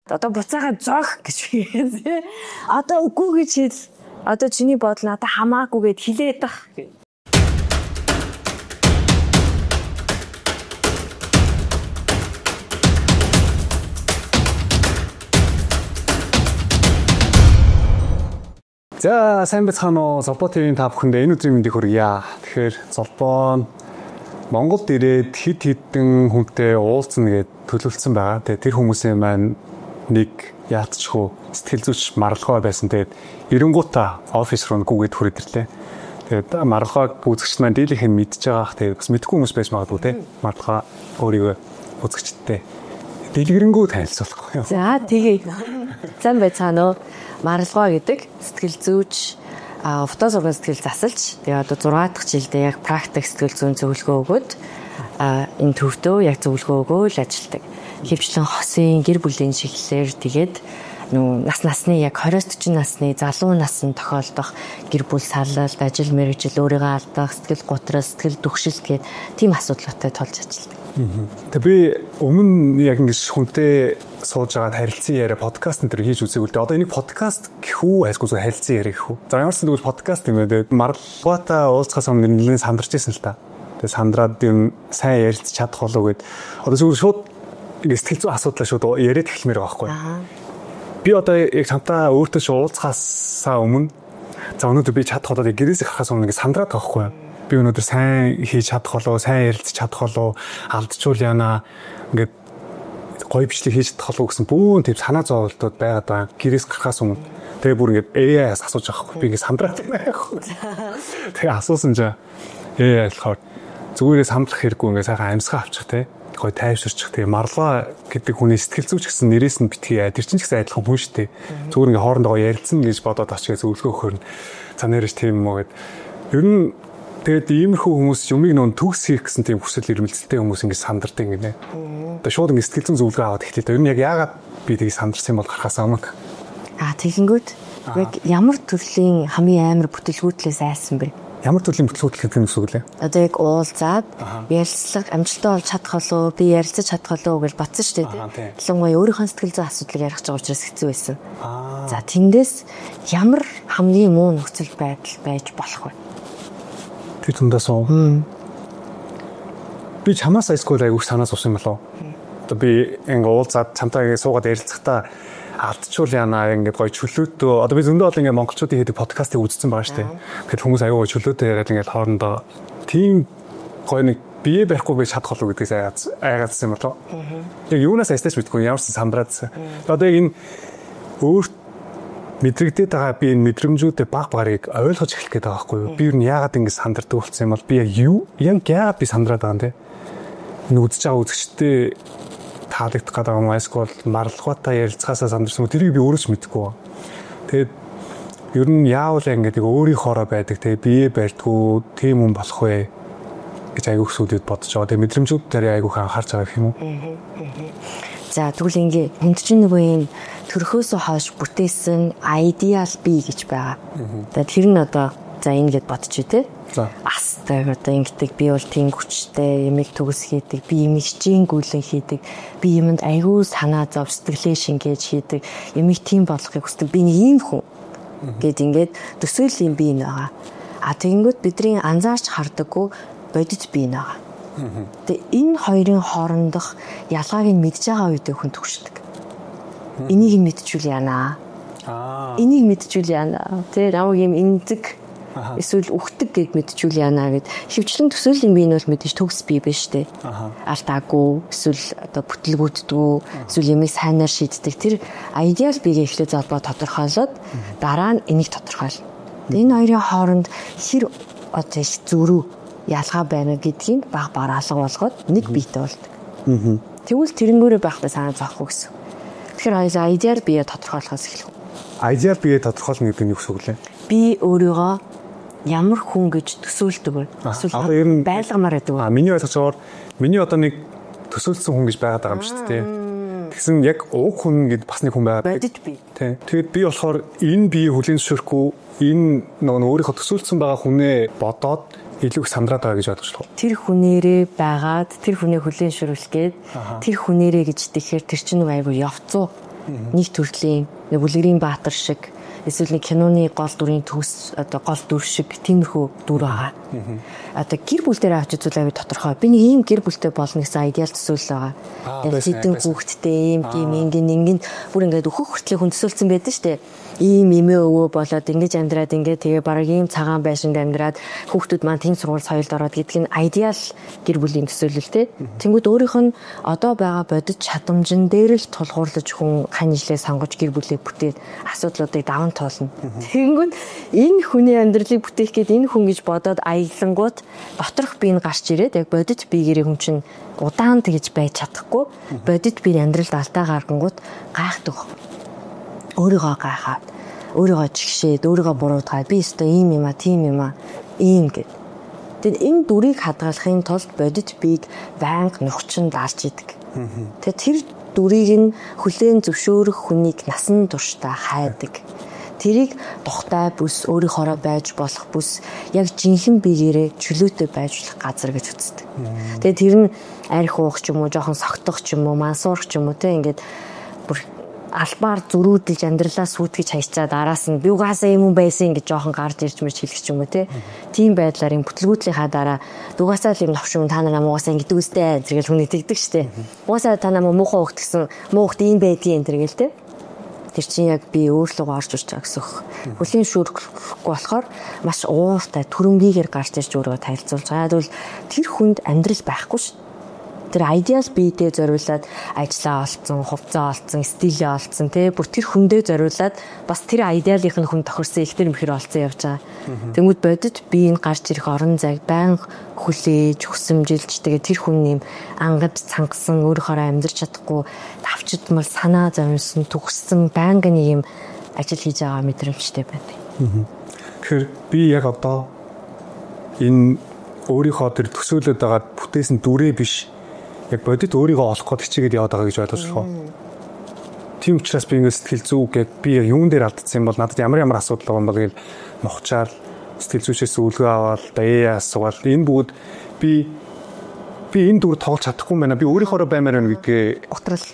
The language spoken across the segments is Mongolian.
Одоо буцаага зоох гэж би. Одоо үгүй гэж хэл. Одоо чиний бодол надад хамаагүйгээд хилээд бах гэж. За сайн байцгаана уу Золбоо ТV-ийн та бүхэндээ энэ өдрийн мэндийг хүргье. Тэгэхээр Золбоо Монголд ирээд хэд хэдэн хүнтэй уулзна гэд төлөвлөсөн байгаа. Тэгээ тэр хүмүүсийн маань нэг яатчихгүй сэтгэл зүйч маргалгаа байсан. Тэгээд эренгуутаа офис руу гүгээд хүрээд ирлээ. Тэгээд маргалгааг үзэгч маань дийлийнх нь мэдж байгаах. Тэгээд бас мэдгүй хүмүүс байж магадгүй те. Маргалгаа өөрийгөө үзэгчтэй дэлгэрэнгүй танилцуулахгүй юу. За тэгээ. Сайн байцгаана уу. Маргалгаа гэдэг сэтгэл зүйч автоо сургууль сэтгэл засалж тэгээ одоо 6 дахь жилдээ яг практик сэтгэл зүйн зөвлөгөө өгөөд энэ төвдөө яг зөвлөгөө өгөөл ажилладаг. Хэвчлэн хосын гэр бүлийн чиглэлээр тэгээд нас насны яг 20-40 насны залуу наснд тохиолдох гэр бүл салалт, ажил мэргэжил, өөрийгөө алдах, сэтгэл готрол, сэтгэл түгшил гэх тийм асуудлуудтай тулж ажилладаг. Тэгээ би өмнө яг ингэж хүнтэй сууж байгаад харилцан яриа подкаст энэ төр хийж үзээгүй л дээ. Одоо энийг подкаст гэх үү айсгүй зөв харилцан яриа гэх үү. За ямарсан тэгвэл подкаст юм ээ. Тэгээд маргалгаатай уулзахаас өмнө нэлээд сандарч байсан л та. Тэгээд сандраад юм сайн ярилцж чадах болов гэд. Одоо зүгээр шууд сэтгэл зүйн асуудлаа шууд яриад эхлэмээр байгаа байхгүй. Би одоо яг чамтаа өөртөө уулзахаасаа өмнө за өнөөдөр би чадах одоо гэрээс гарахаас өмнө ингэ сандраад байгаа байхгүй. Би өнөөдөр сайн хийж чадах болов, сайн ярилцж чадах болов, алдчихвол яана ингээд гоё бичлэг хийж чадах болов гэсэн бүүн тийм санаа зовлтууд байгаад байгаа. Гэрээс гарахаас өмнө тэгээ бүр ингээд AI-аас асууж байгаа хгүй. Би ингээд сандраад байна хгүй. Тэгээ асуусан чинь AI болохоор зүгээрээ сандрах хэрэггүй ингээд сайхан амьсгаа авчих те. Гоё тайвширчих те. Маргалгаа гэдэг хүний сэтгэл зүйч гэсэн нэрээс нь битгий. Тэр чинь ч гэсэн адилхан хүн шүү дээ. Зүгээр ингээд хоорондоо ярилцсан гэж бодоод очиж зөвлөгөө өгөхөр нь за нэрэж тийм юм уу гэд. Ер нь тэгээд иймэрхүү хүмүүс юмыг нөө төгс хийх гэсэн тийм хүсэл эрмэлзэлтэй хүмүүс ингэ сандардаг юм гинэ. Одоо шууд ингэ сэтгэл зүйн зөвлөгөө аваад эхлэв. Ер нь яг яагаад би тийг сандарсан юм бол гарахаас өмнө. Тэгэнгүүт яг ямар төрлийн хамгийн амар бүтлгүүтлээс айсан бэ? Ямар төрлийн бүтлгүүтэл гэдэг нь үсэг лээ. Одоо яг уулзаад ярилцлага амжилттай болж чадах болов би ярилцаж чадах болов гэж батсан шүү дээ. Ялангуяа өөрийнхөө сэтгэл зүйн асуудлыг ярих гэж байгаа учраас хэцүү байсан. За тэндээс ямар хамгийн муу нөхцөл байдал байж болох вэ? Би тундаас уу. Би чамаас айсгүй айгуух санаа зовсон юм болов. Одоо би ингээ уулзаад чамтайгаа суугаад ярилцахдаа алдчихвал яана ингээд гоё чөлөөтөө одоо би зөндөө бол ингээ монголчуудын хийдэг подкастыг үзсэн байгаа шүү дээ. Тэгэхээр хүмүүс аюу гоё чөлөөтөө яриад ингээд хоорондоо тийм гоё нэг бие барихгүй байж чадах болов гэдгээс айгаадсан юм болов. Яг юунаас айстаж мэдгүй ямарсан сандраадсан. Одоо яг энэ өөрт мэдрэгдээд байгаа би энэ мэдрэмжүүдээ баг багарыг ойлгож эхлэх гээд байгаа байхгүй юу? Би юу яагаад ингэ сандардаг болсон юм бол би яг яагаад би сандраад байгаа юм те? Энэ үзэж байгаа үзэгчтэй таалагдах гэдэг юм айсгүй маргалгаатай ярилцахаасаа сандарсан юм. Тэрийг би өөрөө ч мэдэхгүй ба. Тэгээд ер нь яавал ингэ өөрийнхоороо байдаг те бие барьдгүй тийм хүн болох вэ гэж айгүйх сүлээд бодож байгаа. Тэгээд мэдрэмжүүд дээр айгүйх анхаарч байгаа юм уу? За тэгвэл ингээ хүнд чинь нөгөө юм төрхөөсөө хойш бүтээсэн ideal би гэж байгаа. Тэгээд тэр нь одоо за ингэ гэд бодчих тий. Астай одоо ингэдэг би бол тийм хүчтэй ямиг төгс хийдэг, би ямиг хичээнгүүлэн хийдэг, би юмд аягүй санаа зов сэтгэлээ шингээж хийдэг, ямиг тийм болохыг хүсдэг. Би нэг ийм хүн гэд ингээд төсөөллийн би байгаа. Тэгэнгүүт бидний анзаарч хардаггүй бодит би байгаа. Тэгээ энэ хоёрын хоорондох ялгааг нь мэдж байгаа үедээ хүн төгшдөг. Энийг нь мэдчихвэл яана. Энийг мэдчихвэл яана. Тэр намайг юм эндэг эсвэл үхдэг гэд мэдчихвэл яана гэд хөвчлэн төсөөлийн бие нь бол мэдээж төгс бие биш дээ. Алдаагүй эсвэл одоо бүтлгүүддгүү эсвэл ямиг сайнаар шийддэг. Тэр идеал биеийг эхлээд залбаа тодорхойлоод дараа нь энийг тодорхойлно. Энэ хоёрын хооронд хэр одоо их зөрүү ялгаа байна гэдгийг баг алга болгоод нэг биетэй болдог. Тэгвэл тэрэнгүүрээ байхдаа санаа зовхгүй гэсэн. Тэгэхээр хоёлаа идеал бие тодорхойлохоос эхлэх. Идеал бие тодорхойлно гэдэг нь юу гэсэн үг лээ? Би өөрийгөө ямар хүн гэж төсөөлдөг вэ? Эсвэл байлгамаар байдаг вэ? Миний ойлгочоор миний одоо нэг төсөөлсөн хүн гэж байгаад байгаа юм шүү дээ. Тэгсэн яг уг хүн гэд бас нэг хүн байгаад. Бодит би. Тэгээд би болохоор энэ бие хүлийн зөвшөөрөхгүй энэ нөгөө өөрийнхөө төсөөлсөн байгаа хүнээ бодоод илүү их сандраад байгаа гэж ойлгож байна. Тэр хүнээрээ байгаад тэр хүнээ хүлээн шүрүүлэх гээд тэр хүнээрээ гэж тэгэхээр тэр чинь айгүй явцуу Нэг төрлийн Бүлгэрийн Баатар шиг эсвэл нэг киноны гол дүрийн төгс одоо гол дүр шиг тиймэрхүү дүр байгаа. Одоо гэр бүл дээр авч үзвэл авиг тодорхой. Би нэг ийм гэр бүлтэй болно гэсэн идеал төсөөлөл байгаа. Хэдэн хүүхэдтэй ийм ингийн бүр ингээд өөхөх хүртлэх хүн төсөөлсөн байдаг шүү дээ. Ийм эмээ өвөө болоод ингэж амьдраад тэгээ бараг ийм цагаан байшинд амьдраад хүүхдүүд маань тийм сургууль соёлд ороод гэдг нь идеал гэр бүлийн төсөөлөл те. Тэнгүүд өөрийнх нь одоо байгаа бодит чадамжин дээр л тулгуурлаж хүн ханижлээ сонгож гэр бүлээ бүтээд асуудлуудыг даван тоолно. Тэнгүүд энэ хүний амьдралыг бүтээх гээд энэ хүн гэж бодоод аяглангууд доторх бие нь гарч ирээд яг бодит биеэрээ хүн чинь удаан тэгж байж чадахгүй бодит бие амьдралд алдаа гаргангууд гайхдаг. Өөрийгөө гайхаад, өөрийгөө чигшээд, өөрийгөө буруутгаад би өстой ийм юм а, тийм юм а, ийм гэд. Тэгэд энэ дүрийг хадгалахын тулд бодит биеийг байнга нухчин даалж идэг. Тэгээд тэр дүрийг нь хүлээн зөвшөөрөх хүнийг насан туршдаа хайдаг. Тэрийг тухтай бүс, өөрийнхоороо байж болох бүс, яг жинхэнэ биеэрээ чөлөөтэй байж болох газар гэж үздэг. Тэгээд тэр нь арх уух ч юм уу, жоохон согтох ч юм уу, мансуурах ч юм уу те ингээд бүр албаар зөрүүдэлж амьдралаа сүйтгэж хайчаад араас нь би угаасаа юм байсан гэж жоохон гарч ирж мэж хэлэх ч юм уу те. Тийм байдлаар юм бүтлгүүтлийнхаа дараа угаасаа л юм новшин та нараа муугасаа ингэдэг үстэй зэрэгэл хүн итгэдэг штэ. Угаасаа та нараа муухай хөвгт гэсэн муухт ийм байдгийн зэрэгэл те. Тэр чинь яг би өөрлөгөө орж ирж байгаа гэсэн. Хөлийн шүүрхэхгүй болохоор маш ууртай төрөнгөөр гарч ирж өөрийгөө танилцуулж байгаа. Тэгвэл тэр хүнд амьдрал байхгүй ш. Тэр идеал биедээ зориулаад ажиллаа олцсон, хувцас олцсон, стилээ олцсон тий бүр тэр хүндээ зориулаад бас тэр идеалийнх нь хүн тохирсон ихтер мөхөр олцсон явж байгаа. Тэнгүүд бодит би энэ гарч ирэх орон зайг байнга хүлээж, хүсэмжилж тэгээ тэр хүн юм ангад цангасан өөрөөхөө амьдрч чадахгүй давчдмал санаа зовсон, түгссэн байнга нэг юм ажил хийж байгаа мэдрэмжтэй байна. Тэгэхээр би яг одоо энэ өөрийнхөө тэр төсөөлөд байгаа бүтээсэн дүрээ биш яг бодит өөрийгөө олох гээд хичээгээд яваад байгаа гэж ойлгож байна. Тийм учраас би ингэ сэтгэл зүг яг би юун дээр алдсан юм бол надад ямар асуудал байгаа юм бол гэж мохчаар сэтгэл зүйчээс үлгээ аваад даяа асуувал энэ бүгд би энэ дүр тоглож чадахгүй юм байна. Би өөрийнхоороо баймаар байна гэдгээ утрал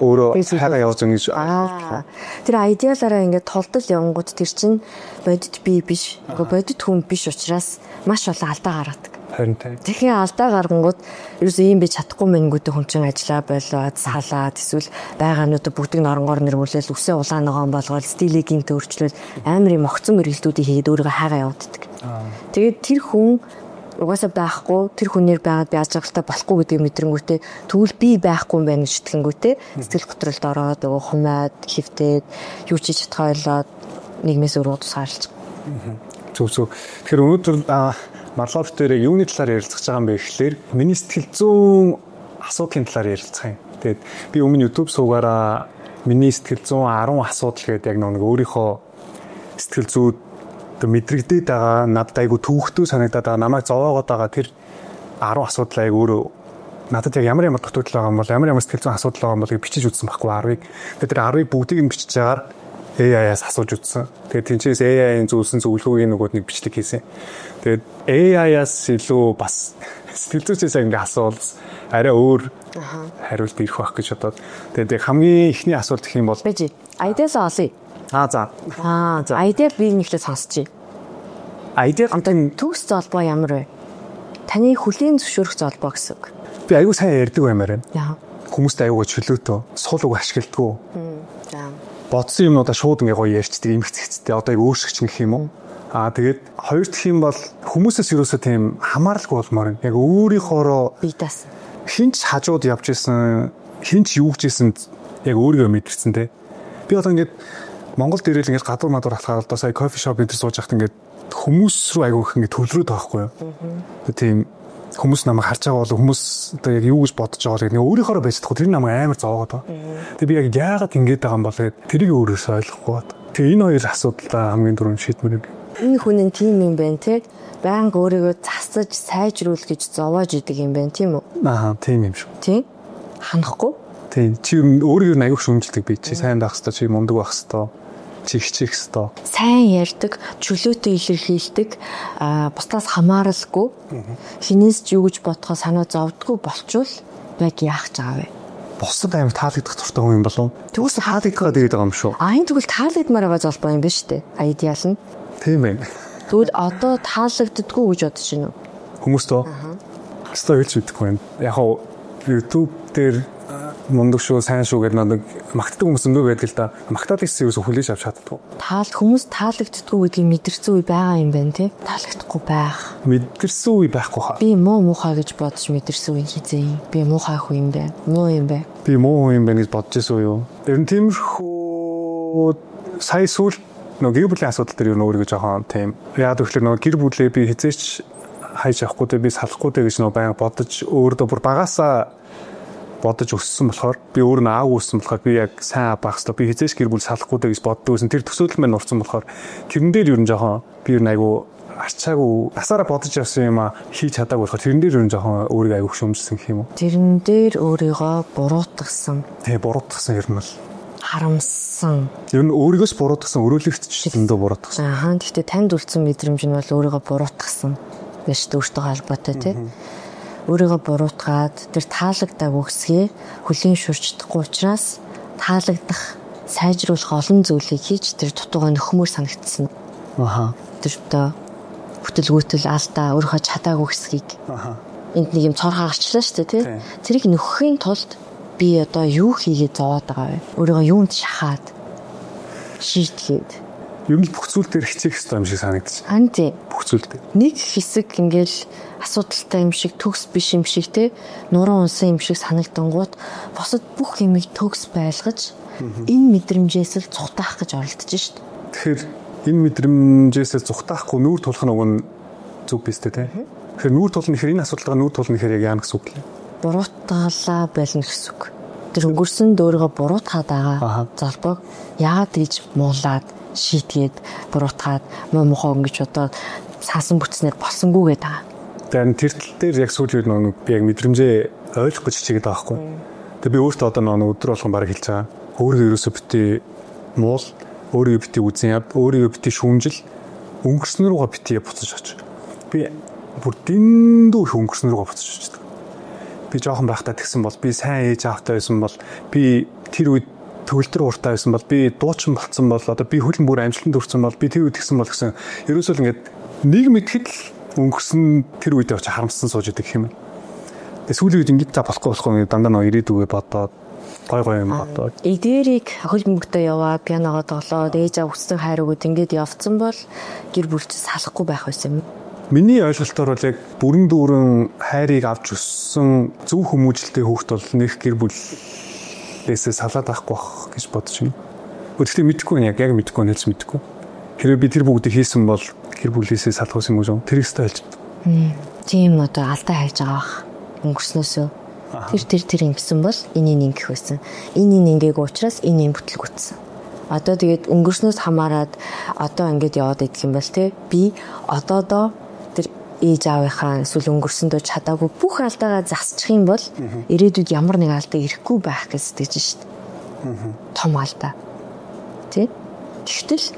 өөрөө хайгаа явуулсан гэж. Тэр идеалаараа ингээд толдол явангууд тэр чинь бодит бие биш. Бодит хүн биш учраас маш олон алдаа гаргадаг. Тэгэхээр алдаа гаргангууд ерөөсөө ийм байж чадахгүй мэнгүүдээ хүн чинь ажиллаа болоод салаад эсвэл байгаануудаа бүгдийг норонгоор нэрвүүлэл үсээ улаанагаан болгоод стилийг гинт өөрчлөл амар юм огцон мөрөлтүүдийг хийгээд өөрийгөө хайгаа явуулдаг. Тэгээд тэр хүн угаасаа байхгүй тэр хүнээр байгаад би аз жаргалтай болохгүй гэдгийг мэдрэнгүүтээ тэгвэл би байхгүй юм байна гэж сэтгэнгүүтээ сэтгэл готролд ороод нөгөө хумаад хөвтээд юу ч хийж чадхаа ойлоод нийгмээс өөрөө тусгаарлаж. Зөв. Тэгэхээр өнөөдөр Марлов дээр юуны талаар ярилцах байгаа юм бэ гэхлээр миний сэтгэл зүйн асуудлын талаар ярилцах юм. Тэгээд би өмнө YouTube суугаараа миний сэтгэл зүйн 10 асуудал гэдэг яг нэг өөрийнхөө сэтгэл зүйд мэдрэгдээд байгаа надад айгу түүхтэй санагдаад байгаа намайг зовоогоод байгаа тэр 10 асуудал айгу өөрөө надад яг ямар дутагдал байгаа юм бол ямар сэтгэл зүйн асуудал байгаа юм бол гэж бичиж үзсэн байхгүй 10-ыг. Тэгээд тэр 10-ыг бүгдийг нь бичиж чагаар AI-аас асууж үзсэн. Тэгээд тэнцээс AI-ийн зүйлсэн зөвлөгөөгийн нөгөөд нэг бичлэг хийсэн. Тэгээд AI-аас илүү бас сэтгэл зүйчээс ингэ асуул арай өөр хариулт ирэх байх гэж бодоод. Тэгээд хамгийн ихний асуулт гэх юм бол бэж ID-аас олъё. За. ID би нэглээ сонсчих. ID амтан төгс золбоо ямар вэ? Таны хүлийн зөвшөөрөх золбоо гэсэн үг. Би аюу сайн ярьдаг баймаар байна. Яа. Хүмүүст аюугаа чөлөөтөө сул үг ашигладаг. За. Бодсон юмнуудаа шууд ингээ гоё ярьчдаг эмгцэгцтэй одоо яг өөрсгч гэх юм уу? Тэгээд хоёр дахь юм бол хүмүүсээс юусоо тийм хамааралгүй болмоор юм. Яг өөрийнхоороо битас. Хинч хажууд явж исэн, хинч юу гэж исэн яг өөрийгөө мэдэрсэн те. Би одоо ингээд Монголд ирэл ингээд гадуур мадуур алхаад одоо сая кофе шоп энэ сууж хахад ингээд хүмүүс рүү айгүйх ингээд төвлөрөөд байгаа байхгүй юу? Тийм хүмүүс намайг харж байгаа бол хүмүүс одоо яг юу гэж бодож байгаа гэдэг нэг өөрийнхоороо байж чадахгүй тэр намайг амар зоогоод байгаа. Тэгээ би яг яагаад ингэж байгаа юм бол тэрийг өөрөөсөө ойлгохгүй байна. Тэгээ энэ хоёр асуудалтай хамгийн түрүүнд шийдмэр юм. Энэ хүн нь тийм юм байна те. Байнга өөрийгөө засаж сайжруулах гэж зовоож идэг юм байна тийм үү? Тийм юм шүү. Тийм. Ханахгүй. Тийм. Чи өөрийгөө аягүй шүмжилдэг би. Чи сайн байх хэвээр, чи мундаг байх хэвээр. Чи хичээх хэвээр. Сайн ярьдаг, чөлөөтэй илэрхийлдэг, бусдаас хамааралгүй. Хинээс ч юу гэж бодохоо санаа зовдгүй болчвол яг яах гэж байгаа вэ? бусдад амар таалагдах туртай хүн юм болов. Тэгвэл таалагдгаа дээд байгаа юм шүү. Энэ тэгвэл таалагдмаар байгаа залбаа юм биш үү? Идеал нь. Тийм ээ. Тэгвэл одоо таалагддаггүй гэж бодож байна уу? Хүмүүс тоо. Хэвээ хэлж мэдэхгүй байна. Яг хоо YouTube дээр мундаг шүү, сайн шүү гэдэг нэг магтдаг хүмүүс зөндөө байдаг л да. Магтаад ирсэн юус хүлээж авч чаддгүй. Хүмүүс таалагддаггүй гэдгийг мэдэрсэн үе байгаа юм байна тий. Таалагдахгүй байх. Мэдэрсэн үе байхгүй хаа. Би муухай гэж бодож мэдэрсэн үе хизээ. Би муухай хүн юм байна. Муу юм байна. Би муу хүн юм байна гэж бодож байсан юу? Ер нь тиймэрхүү сая сүүл нөгөө гэр бүлийн асуудал дээр юу өөрийгөө жоохон тийм. Яг тэгэхээр нөгөө гэр бүлээ би хизээч хайж авахгүй дээ, би салахгүй дээ гэж нөгөө байнга бодож өөртөө бүр багасаа бодож өссөн болохоор би өөр нь аав өссөн болохоор би яг сайн байх хэрэгтэй. Би хизээш гэр бүл салахгүй дээ гэж боддог гэсэн. Тэр төсөөлөл маань нурсан болохоор тэрэн дээр ер нь жоохон би ер нь айгу арчаагүй насаараа бодож явсан юм а хийж чадаагүй болохоор тэрэн дээр ер нь жоохон өөрийгөө айгу хөшөмжсөн гэх юм уу. Тэрэн дээр өөрийгөө буруутгасан. Тий, буруутгасан ер нь л харамссан. Ер нь өөрийгөөс буруутгасан, өрөөлөгч зөндөө буруутгасан. Гэхдээ танд үлдсэн мэдрэмж нь бол өөрийгөө буруутгасан гэж өөртөө холбоотой тий. Өөрийгөө буруутгаад тэр таалагдаагүй хэсгээ хөлийн шүрчдахгүй учраас таалагдах, сайжруулах олон зүйлийг хийж тэр дутуугаа нөхмөр санагдсан. Тэр одоо бүтэлгүүтэл алдаа өөрийнхөө чадаагүй хэсгийг. Энд нэг юм цор хагарчлаа шүү дээ тий. Тэрийг нөхөхийн тулд би одоо юу хийгээд зовоод байгаа вэ? Өөрийгөө юунд шахаад шийтгээд ер нь бүх зүйл дээр хичээх хэрэгтэй юм шиг санагдчих. Харин тийм. Бүх зүйл дээр. Нэг хэсэг ингээл асуудалтай юм шиг төгс биш юм шиг те нуруу унсан юм шиг санагдангууд босод бүх юмыг төгс байлгаж энэ мэдрэмжээс л цухтаах гэж оролдож шít. Тэгэхээр энэ мэдрэмжээс цухтаахгүй нүүр тулах нь зүг биз дээ те. Тэгэхээр нүүр тулна гэхээр энэ асуудалгаа нүүр тулна гэхээр яг яа гэсэн үг вэ? Буруутгалаа байлна гэсэн үг. Тэр өнгөрсөн дөөргөө буруутгаад байгаа залбаг яагаад гэж муулаад шийтгээд буруутгаад муухай өнгөж одоо саасан бүтснээр болсонгүйгээд байгаа. Тэгэхээр тэр тал дээр яг сүүлийн нэг би яг мэдрэмжээ ойлгох гэж хичээгээд байгаа хгүй. Тэгээ би өөртөө одоо нэг өдөр болгон бараг хэлж байгаа. Өөрийгөө ерөөсөө битээ муул, өөрийгөө битээ үзэн яд, өөрийгөө битээ шүүмжил, өнгөрсөн рүүгээ битээ буцаж оч. Би бүр дэндүү их өнгөрсөн рүүгээ буцаж очдог. Би жоохон байхдаа тэгсэн бол би сайн ээж аавтай байсан бол би тэр үед төгөлдөр ууртай байсан бол би дуучин болцсон бол одоо би хөлн бүр амжилтанд хүрсэн бол би тэр үед тэгсэн бол гэсэн ерөөсөө л ингээд нэг мэдхэд л өнгөрсөн тэр үед очиж харамссан сууж идэг юм. Тэгээ сүүлийн үед ингээд та болохгүй дандаа нөө ирээдүгөө бодоод гой юм бодоод эдэрийг хөлбөмбөгтөө яваа пианогоо тоглоод ээж аав өссөн хайр өгөөд ингээд явцсан бол гэр бүлч салахгүй байх байсан юм. Миний ойлголтоор бол яг бүрэн дүүрэн хайрыг авч өссөн зөв хүмүүжлтэй хүүхд бол нэг гэр бүлээсээ салаад авахгүй байх гэж бодож байна. Гэхдээ мэдэхгүй яг мэдэхгүй нэлс мэдэхгүй. Хэрвээ би тэр бүгдийг хийсэн бол гэр бүлээсээ салах юм уу? Тэр ихтэй хэлж байна. Тийм одоо алдаа хайж байгаа бах. Өнгөрснөөсөө тэр ингэсэн бол энийг ингэх байсан. Энийг ингээгүй учраас энийг бүтлгүүцсэн. Одоо тэгээд өнгөрснөөс хамаарад одоо ингэж яваад идэх юм бол те би одоодоо тэр ээж аавынхаа эсвэл өнгөрсөндөө чадаагүй бүх алдаагаа засчих юм бол ирээдүйд ямар нэг алдаа ирэхгүй байх гэж сэтгэж шít. Том алдаа. Тэ? Тэгтэл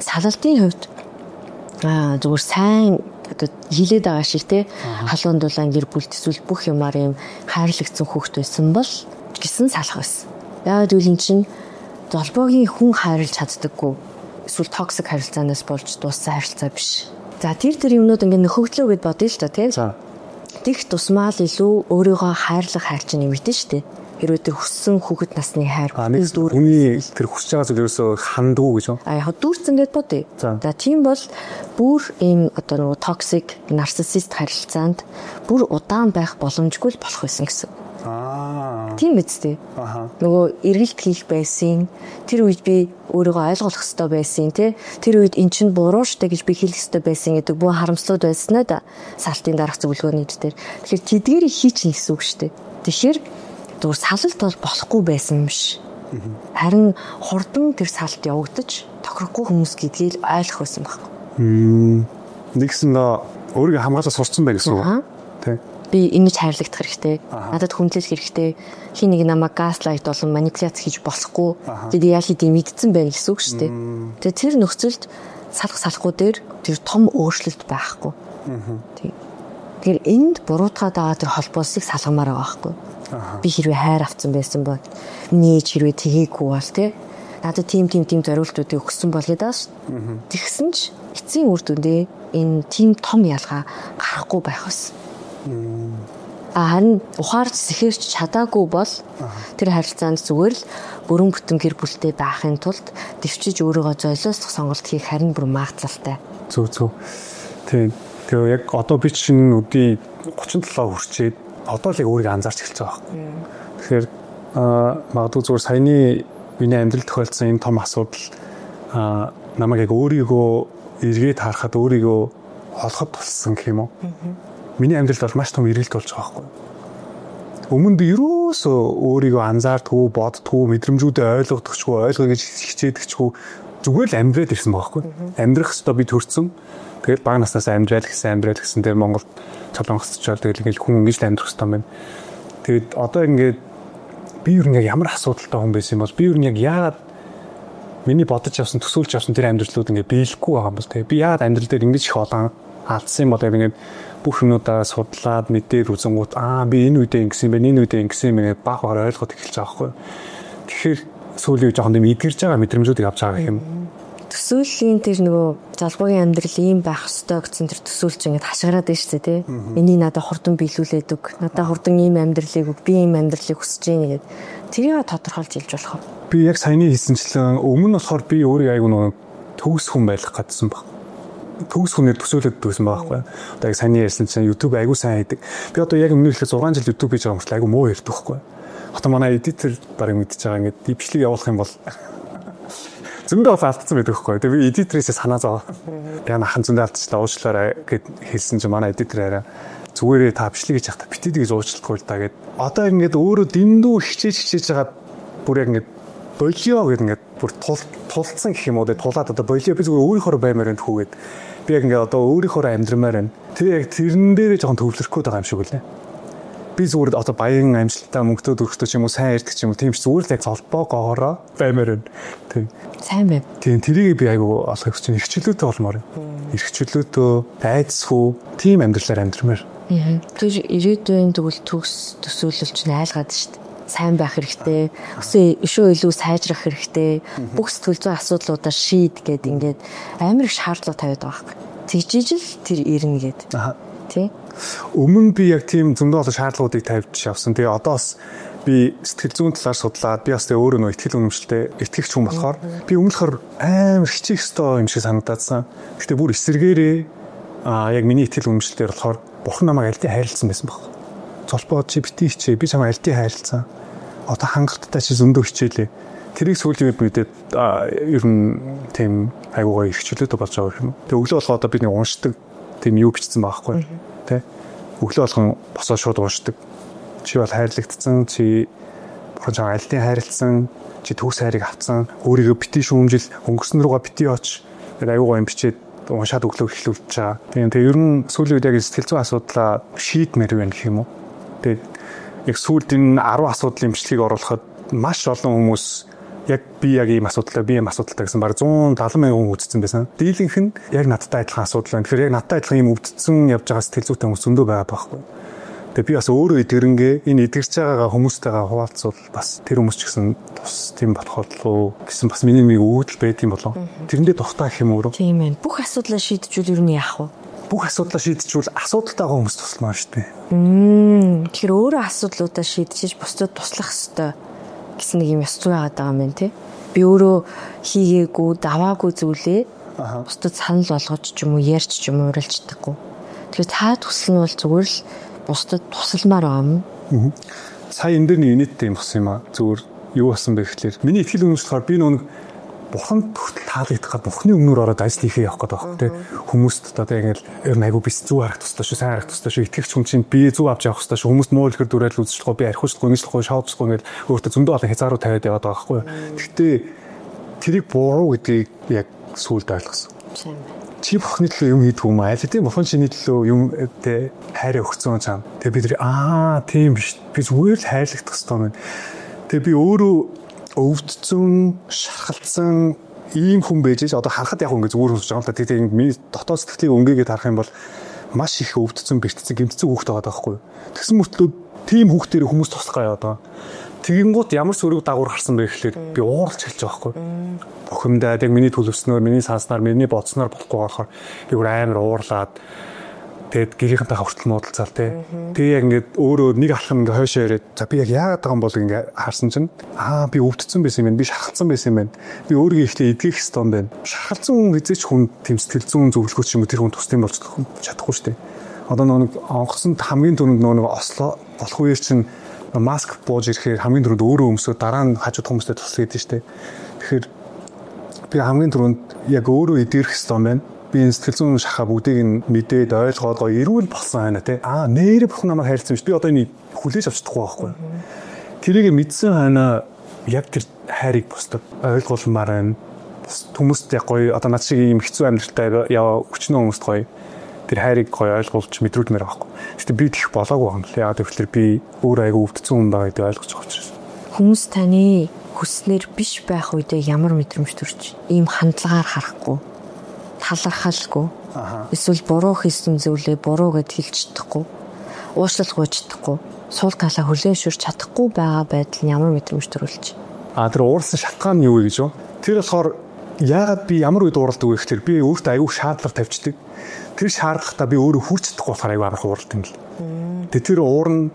салалтын хувьд зүгээр сайн одоо хилээд байгаа шиг те халуун дулаан гэр бүлт эсвэл бүх юмар юм хайрлагдсан хүүхэд байсан бол гисэн салах байсан. Яагаад гэвэл эн чинь золбоогийн хүн хайрлаж чаддаггүй эсвэл токсик харилцаанаас болж дууссан харилцаа биш. За тэр юмнууд ингээд нөхөглөө гэд бодъё л та тийм. Тэгх тусмаа л илүү өөрийгөө хайрлах хайр чинь нэмэгдэн штэ. Хэрвээ тэр хүссэн хүүхэд насны хайр хүний тэр хүсэж байгаа зүйл ерөөсөө хандгүй гэж юу? Яг дүүрсэн гэд бодъё. За тийм бол бүр ийм одоо нөгөө токсик нарциссист харилцаанд бүр удаан байх боломжгүй л болох байсан гэсэн. Тийм биз дээ. Нөгөө эргэлт хийх байсан. Тэр үед би өөрийгөө ойлгох хэрэгтэй байсан тий. Тэр үед эн чинь буруу штэ гэж би хэлэх хэрэгтэй байсан гэдэг бүх харамслууд байснаа да. Салтын дараах зөвлөгөөний дээр. Тэгэхээр тэдгээрийг хийчихнэ гэсэн үг штэ. Тэгэхээр зүгээр салалт бол болохгүй байсан юм биш. Харин хурдан тэр салт явагдаж тохирохгүй хүмүүс гэдгийг ойлгох байсан байхгүй. Нэгсэн өөрийгөө хамгаалаад сурцсан байх гэсэн үг. Тий. Би ингэж хайрлагдах хэрэгтэй. Надад хүндлэх хэрэгтэй. Хин нэг намайг гаслайт болон манипуляц хийж болохгүй. Тэгээд яа хийдийг мэдсэн байх гэсэн үг шүү дээ. Тэгээд тэр нөхцөлд салахгүй дээр тэр том өөрчлөлт байхгүй. Тэгэхээр энд буруутгаад байгаа тэр холбоосыг салгамаар байгаа байхгүй. Би хэрвээ хайр авсан байсан бол нээж хэрвээ тгээгүй бол тий надад тийм зориултуудыг өгсөн бол гэдэг ш. Тэгсэн ч эцсийн үр дүндээ энэ тийм том ялгаа гарахгүй байх ус. Харин ухаарч сэхэрч чадаагүй бол тэр харилцаанд зүгээр л бүрэн бүтэн гэр бүлтэй байхын тулд дэвчиж өөрийгөө золиослох сонголт хийх харин бүр магадлалтай. Зөв. Тэгээ яг одоо би чинь өдий 37 хүрчээд одоо л яг өөрийгөө анзаарч эхэлж байгаа юм. Тэгэхээр магадгүй зүгээр саяны миний амьдрал тохиолдсон энэ том асуудал намайг яг өөрийгөө эргээд харахад өөрийгөө олоход тулсан гэх юм уу? Миний амьдралд бол маш том эргэлт болж байгаа байхгүй. Өмнө би ерөөсөө өөрийгөө анзаардгүй, боддгүй, мэдрэмжүүдээ ойлгодогчгүй, ойлгоё гэж хичээдэгчгүй зүгээр л амьдраад ирсэн байгаа байхгүй. Амьдрах ёстой би төрсөн. Тэгээд бага наснаас амьдрал гэсэн дээр Монголд Солонгосчоор тэгэл ингээл хүн ингэж амьдрах ёстой юм байна. Тэгээд одоо ингээд би юу нэг ямар асуудалтай хүн байсан юм бол би юу нэг яагаад миний бодож явсан төсөөлж явсан тэр амьдралууд ингээд биелэхгүй байгаа юм бол тэгээ би яагаад амьдрал дээр ингэж их олон алдсан юм бол ингээд бүх юмудаа судлаад мэдээд үзэнгүүт би энэ үедээ ингэсэн юм ингээд баг багаар ойлгоод эхэлж байгаа байхгүй. Тэгэхээр сүүлийн жоохон юм эдгэрж байгаа мэдрэмжүүдийг авч байгаа юм. Төсөөллийн тэр нөгөө залгуугийн амьдрал ийм байх ёстой гэсэн тэр төсөөлч ингээд хашгираад байна шүү дээ тий. Энийг надад хурдан биелүүлээд өг. Надад хурдан ийм амьдралыг өг. Би ийм амьдралыг хүсэж байна гэд. Тэрийг тодорхойлж илж болох уу? Би яг саяны хэлсэнчлэн өмнө нь болохоор би өөрийн аяг нөгөө төгс хүн байх гэдсэн баг. Төгс хүнээр төсөөлөд дүүсэн байгаа байхгүй. Одоо яг саяны хэлсэнчлэн YouTube аягүй сайн хийдэг. Би одоо яг өмнө ихлэ 6 жил YouTube хийж байгаа юм шиг аягүй муу ярьдаг байхгүй. Одоо манай эдитер барыг мэдчихэж байгаа ингээд бичлэг явуулах юм бол зөндөө алдсан байдаг байхгүй. Тэгээ би эдитерээс санаа зовоо. Яг нахан зөндөө алдчихлаа уучлаарай гэд хэлсэн чинь манай эдитер арай зүгээрээ та бичлэг хийж явахдаа битээ гэж уучлахгүй л та гэд. Одоо ингээд өөрөө дэндүү хичээж жагаад бүр яг ингээд болио гэд ингээд бүр тулцсан гэх юм уу. Тулаад одоо болио би зүгээр өөрийнхөө баймаар энэ хүүгээд би яг ингээд одоо өөрийнхөө амьдрмаар байна. Тэгээ яг тэрэн дээрээ жоохон төвлөрөх гээд байгаа юм шиг үлээ. Би зүгээр одоо баян амжилттай мөнгөтэй өрхтөө ч юм уу сайн ярьдаг ч юм уу тийм ч зүгээр л яг цолбоогоороо баймаар байна. Тийм. Сайн байв. Тийм тэрийг би айгу олохыг хүсэж байна. Ирхчлөөтэй болмоор. Ирхчлөөтэй айцгүй тийм амьдралаар амьдрмаар. Тэр ирээдүйн тэгвэл төгс төсөөлөл чинь айлгаад шүү дээ. Сайн байх хэрэгтэй. Өшөө илүү сайжрах хэрэгтэй. Бүх сэтгэл зүйн асуудлуудаа шийд гэд ингээд амар их шаардлага тавиад байгаа хэрэг. Тэгжиж л тэр ирнэ гэд. Тий. Өмнө би яг тийм зөндөө олон шаардлагуудыг тавьж явсан. Тэгээ одоо бас би сэтгэл зүйн талаар судлаад би бас тэгээ өөрөө нөө ихтгэл үнэмшилтэй итгэгч хүн болохоор би өмнөхөр амар хичээх ёстой юм шиг санагдаадсан. Гэхдээ бүр эсэргээрээ яг миний ихтгэл үнэмшилтээр болохоор бурхан намайг альдын хайрлсан байсан баг. Цолбоо чи битгий хичээ. Би чамайг альдын хайрлсан. Одоо хангалттай чи зөндөө хичээлээ. Тэрийг сүүлийн үед мэдээд ер нь тийм айгуугаа ирхчлөөтэй болж байгаа юм. Тэгээ өглөө болго одоо би нэг уншдаг тийм юу бичсэн байхгүй. Тэ? Өглөө болгон босоо шууд уншдаг. Чи бол хайрлагдсан, чи бурхан чам альдын хайрлсан, чи төгс хайрыг авсан, өөрийгөө битгий шүүмжил, өнгөрсөн рүүгээ битгий оч. Тэр аюугаа юм бичээд уншаад өглөө эхлүүлж байгаа. Тэгээ ер нь сүүлийн үед яг сэтгэл зүйн асуудлаа шийдмээр байна гэх юм уу. Тэгээ яг сүүлд энэ 10 асуудлын бичлэгийг оруулахад маш олон хүмүүс яг би яг ийм асуудалтай гэсэн баг 170 мянган хүн үзсэн байсан. Дийлэнх нь яг надтай адилхан асуудал байна. Тэгэхээр яг надтай адилхан ийм өвдсөн явж байгаа сэтгэл зүйтэй хүмүүс зөндөө байгаа байхгүй. Тэгээ би бас өөрөө эдгэрэнгээ энэ эдгэрч байгаа хүмүүстэйгээ хуваалцвал бас тэр хүмүүс ч гэсэн тус тийм болох болов гэсэн бас миний нэг үүдэл байт юм болов. Тэрэндээ тухтаа гэх юм уу? Тийм ээ. Бүх асуудлаа шийдчихвэл ер нь яах вэ? Бүх асуудлаа шийдчихвэл асуудалтай байгаа хүмүүс тусламаа шүү дээ. Тэгэхээр өөрөө асуудлуудаа шийдчихэж бусдад туслах ёстой гэсэн нэг юм ёс зүй байгаа юм байна тий. Би өөрөө хийгээгүй, даваагүй зүйлээ бусдад санал болгож ч юм уу ярьж ч юм уу урилждаггүй. Тэгэхээр та төсөл нь бол зүгээр л бусдад тусалмаар байгаа юм. Сая энэ дээр нэг инээдтэй юм болсон юм аа. Зүгээр юу болсон бэ гэхлээр миний ихтгэл үнэмшлэхээр би нүг бурханд хүртэл таалагдах гад бухны өмнөр ороод ажил хийхээ явах гэдэг байна тий. Хүмүүст одоо ингээл ер нь айгу бис зүг харах тустай шүү, сайн харах тустай шүү, итгэгч хүн чинь би зүг авч явах тустай шүү. Хүмүүст муу илгэр дүрэл үзчихлэхгүй, би архиучлахгүй, ингэжлэхгүй, шоудчихгүй ингээл өөртөө зөндөө олон хязгаарууд тавиад яваад байгаа байхгүй. Гэхдээ тэрийг буруу гэдгийг яг сүүлд ойлгосон. Тийм байна. Чи бурхны төлөө юм хийдэг юм аа. Аль тийм бурхан чиний төлөө юм тэ хайраа өгсөн чам. Тэгээ бид тийм биш. Би зүгээр л хайрлагдах хэрэгтэй юм. Тэгээ би өөрөө өвдсөн, шархалцсан ийм хүн байж одоо харахад яг ингэ зүгээр хүсэж байгаа юм л та. Тэгээ миний дотоод сэтгэлийг өнгөгээд харах юм бол маш их өвдсөн, бэртцэн, гэмтцэн хүүхэд байгаа байхгүй юу. Тэгсэн мөртлөө тийм хүүхдээр хүмүүс туслах гая одоо. Тэгэнгუთ ямар сөрөг дагуур гарсан бэ гэхлээр би ууралж хэлж байгаа байхгүй. Бухимдаа яг миний төлөвснөөр, миний санснаар, миний бодсноор болохгүй болохоор би бүр амар уурлаад тэгээд гэрийнхэнтэй хүртэл муудалцаал тий. Тэгээ яг ингээд өөрөө нэг алхам ингээд хойшоо ирээд за би яг яагаад байгаа юм бол ингээд харсан чинь би өвдсөн байсан юм байна. Би шархалцсан байсан юм байна. Би өөрийгөө ихтэй эдгэх хэвээр юм байна. Шархалцсан хүн хизээч хүн тэм сэтгэл зүйн зөвлөгөөч юм уу тэр хүн тусдсан болж чадахгүй шүү дээ. Одоо нэг онгоцонд хамгийн түрүүнд нэг осло болох үеэр чинь маск бууж ирэхээр хамгийн түрүүнд өөрөө өмсөө дараа нь хажууд хүмүүстэй туслах гэдэг шүү дээ. Тэгэхээр би хамгийн түрүүнд яг өөрөө эдгэх хэвээр юм байна. Би энэ сэтгэл зүйн шахаа бүгдийг нь мэдээд ойлгоод гоё эрүүл болсон байна те. Нэрээ бүх намайг хайрлсан биш. Би одоо энийг хүлээж авч чадахгүй байхгүй. Тэрийг мэдсэн хана яг тэр хайрыг бусдад ойлгуулмаар байна. Хүмүүст яг гоё одоо над шиг ийм хэцүү амьдралтай өчнөө хүмүүст гоё тэр хайрыг гоё ойлгуулж мэдрүүлмээр байгаа байхгүй. Гэтэ би тэгэх болоогүй юм л. Яг тэгэхээр би өөр айгу өвдсөн хүн байгаа гэдгийг ойлгож байгаа учраас. Хүмүүс таны хүснэр биш байх үедээ ямар мэдрэмж төрж ийм хандлагаар харахгүй талархалгүй эсвэл буруу хийсэн зүйлээ буруу гэд хэлж чадахгүй уушлал гуйж чадахгүй суул талаа хүлээн шүрч чадахгүй байгаа байдал нь ямар мэдрэмж төрүүлж тэр уурсан шалтгаан нь юу вэ гэж юу? Тэр болохоор яагаад би ямар үед ууралдаг вэ гэхээр би өөртөө аягүй шаардлага тавьчихдаг. Тэр шаардлагатаа би өөрөө хүрч чадахгүй болохоор аягүй амархан ууралдаг юм л. Тэгээ тэр уурна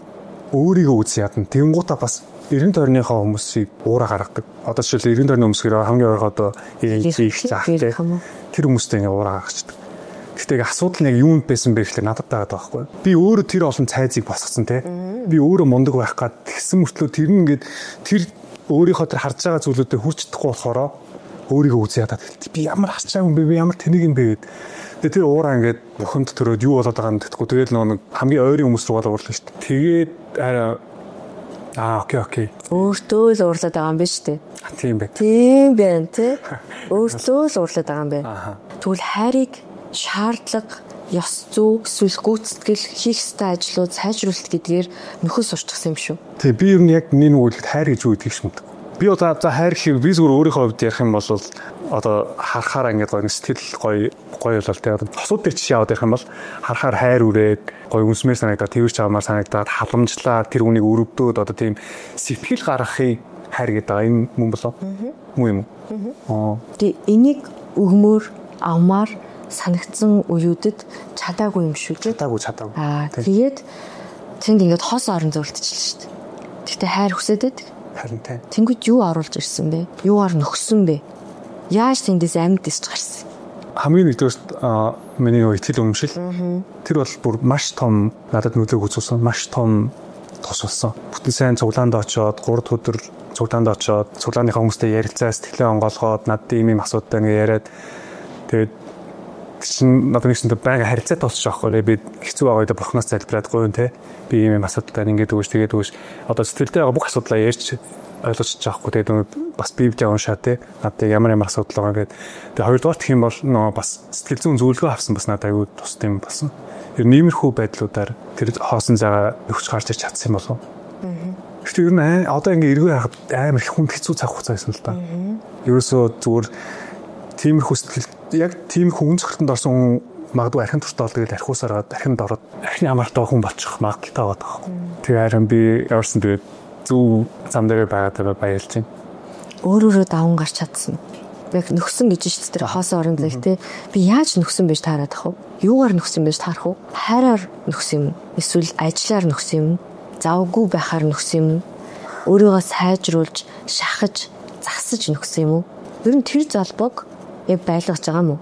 өөрийгөө үз ядна. Тэнгуутаа бас 90 тойрныхаа хүмүүсийг уураа гаргадаг. Одоо жишээл 90 тойрны хүмүүс гэрээ хамгийн ойроо одоо их заахтай. Тэр хүмүүстэй ингээ уураа гаргацдаг. Гэхдээ асуудал нь яг юунд байсан бэ гэхлээр надад байгаа байхгүй. Би өөрөө тэр олон цайзыг босгосон те. Би өөрөө мундаг байх гад тэгсэн мөртлөө тэр нь ингээд тэр өөрийнхөө тэр харж байгаа зүйлүүдэд хүрч чадахгүй болохоор өөрийгөө үз ядаад хэлдэг. Би ямар харж байгаа юм бэ? Би ямар тэнийг юм бэ гэд. Тэгээ тэр уураа ингээд бухимд төрөөд юу болоод байгаа юм гэхгүй. Тэгээд нэг хамгийн ойрын хүмүүс рүү уурлаа шүү дээ. Тэгээд окей. Өөртөө л уурлаад байгаа юм биш үү? Тийм бай. Тийм байна тий. Өөртөө л уурлаад байгаа юм бэ. Тэгвэл хайрыг шаардлага, ёс зүй, эсвэл гүйцэтгэл хийх ёстой ажлууд сайжруулалт гэдгээр нөхөс сурчсан юм шүү. Тий, би ер нь яг нэг үгэлд хайр гэж юу гэдгийг мэддэг. Би одоо хайр гэхийг би зүгээр өөрийнхөө хувьд ярих юм бол одоо харахаараа ингээд гоё сэтгэл гоё болол тий. Хосууд дээр жишээ аваад ярих юм бол харахаар хайр үрээд гоё үнсмээр санагдаад тэрч авмаар санагдаад халамжлаа тэр үнийг өрөвдөөд одоо тийм сэтгэл гаргахыг хайр гэдэг байгаа энэ мөн болоо. Муу юм уу? Тий, энийг өгмөр авмаар санагдсан үеүүдэд чадаагүй юм шүү дээ. Чадаагүй. Тэгээд тэнд ингээд хос орон зөвлөлтчихлээ шүү дээ. Гэхдээ хайр хүсээд байдаг. Харин тий. Тэнгүүд юу оруулж ирсэн бэ? Юугаар нөхсөн бэ? Яаж тэндээс амьд дэсч гарсан? Хамгийн нэгдүгээр миний итгэл үнэмшил. Тэр бол бүр маш том надад нөлөөг үзүүлсэн. Маш том тус болсон. Бүтэн сайн цуглаанд очоод 3 өдөр цуглаанд очоод цуглааныхаа хүмүүстэй ярилцаа сэтгэлээ онгоолгоод надад ийм асуудалтай ингээ яриад тэгээд чинь надад нэгсэндээ байнга харилцаа толсож байгаа байхгүй. Би хэцүү байгаа үед бурхнаас залбираад гойн те. Би ийм асуудалтай ингээд өгөөш тэгээд өгөөш. Одоо сэтгэлдээ байгаа бүх асуудлаа ярьж ойлгож чаахгүй. Тэгээд бас Библийг уншаа те. Надад ямар асуудал байгаа гэдэг. Тэгээд хоёрдугаар гэх юм бол нөө бас сэтгэл зүйн зөвлөгөө авсан бас надад аюу тустай юм болсон. Ер нь иймэрхүү байдлуудаар тэр хоосон зайгаа өгч гарч ич чадсан юм болов. Гэхдээ ер нь одоо ингээ эргөө хахад амар их хүнд хэцүү цаг хугацаа байсан л да. Ерөөсөө зүгээр тиймэрхүү сэтгэл яг тийм хүн зөвхөлтөнд орсон хүн магадгүй архин туртаа бол тэгэл архиусаар архинд ороод архины амартай хүн болчих магадaltaй байгаа даа. Тэгээ харин би яварсан тэгээд зөв зам дээр байгаадаа баярлж байна. Өөрөөрөө даван гарч чадсан. Яг нөхсөн гэж шүү дээ. Тэр хоосон орон зайг те. Би яаж нөхсөн байж таарах вэ? Юугаар нөхсөн байж таарах вэ? Хайраар нөхсөн юм. Эсвэл ажиллаар нөхсөн юм. Завгүй байхаар нөхсөн юм. Өөрийгөө сайжруулж, шахаж, засаж нөхсөн юм уу? Ер нь тэр залбог яг байлгаж байгаа юм уу?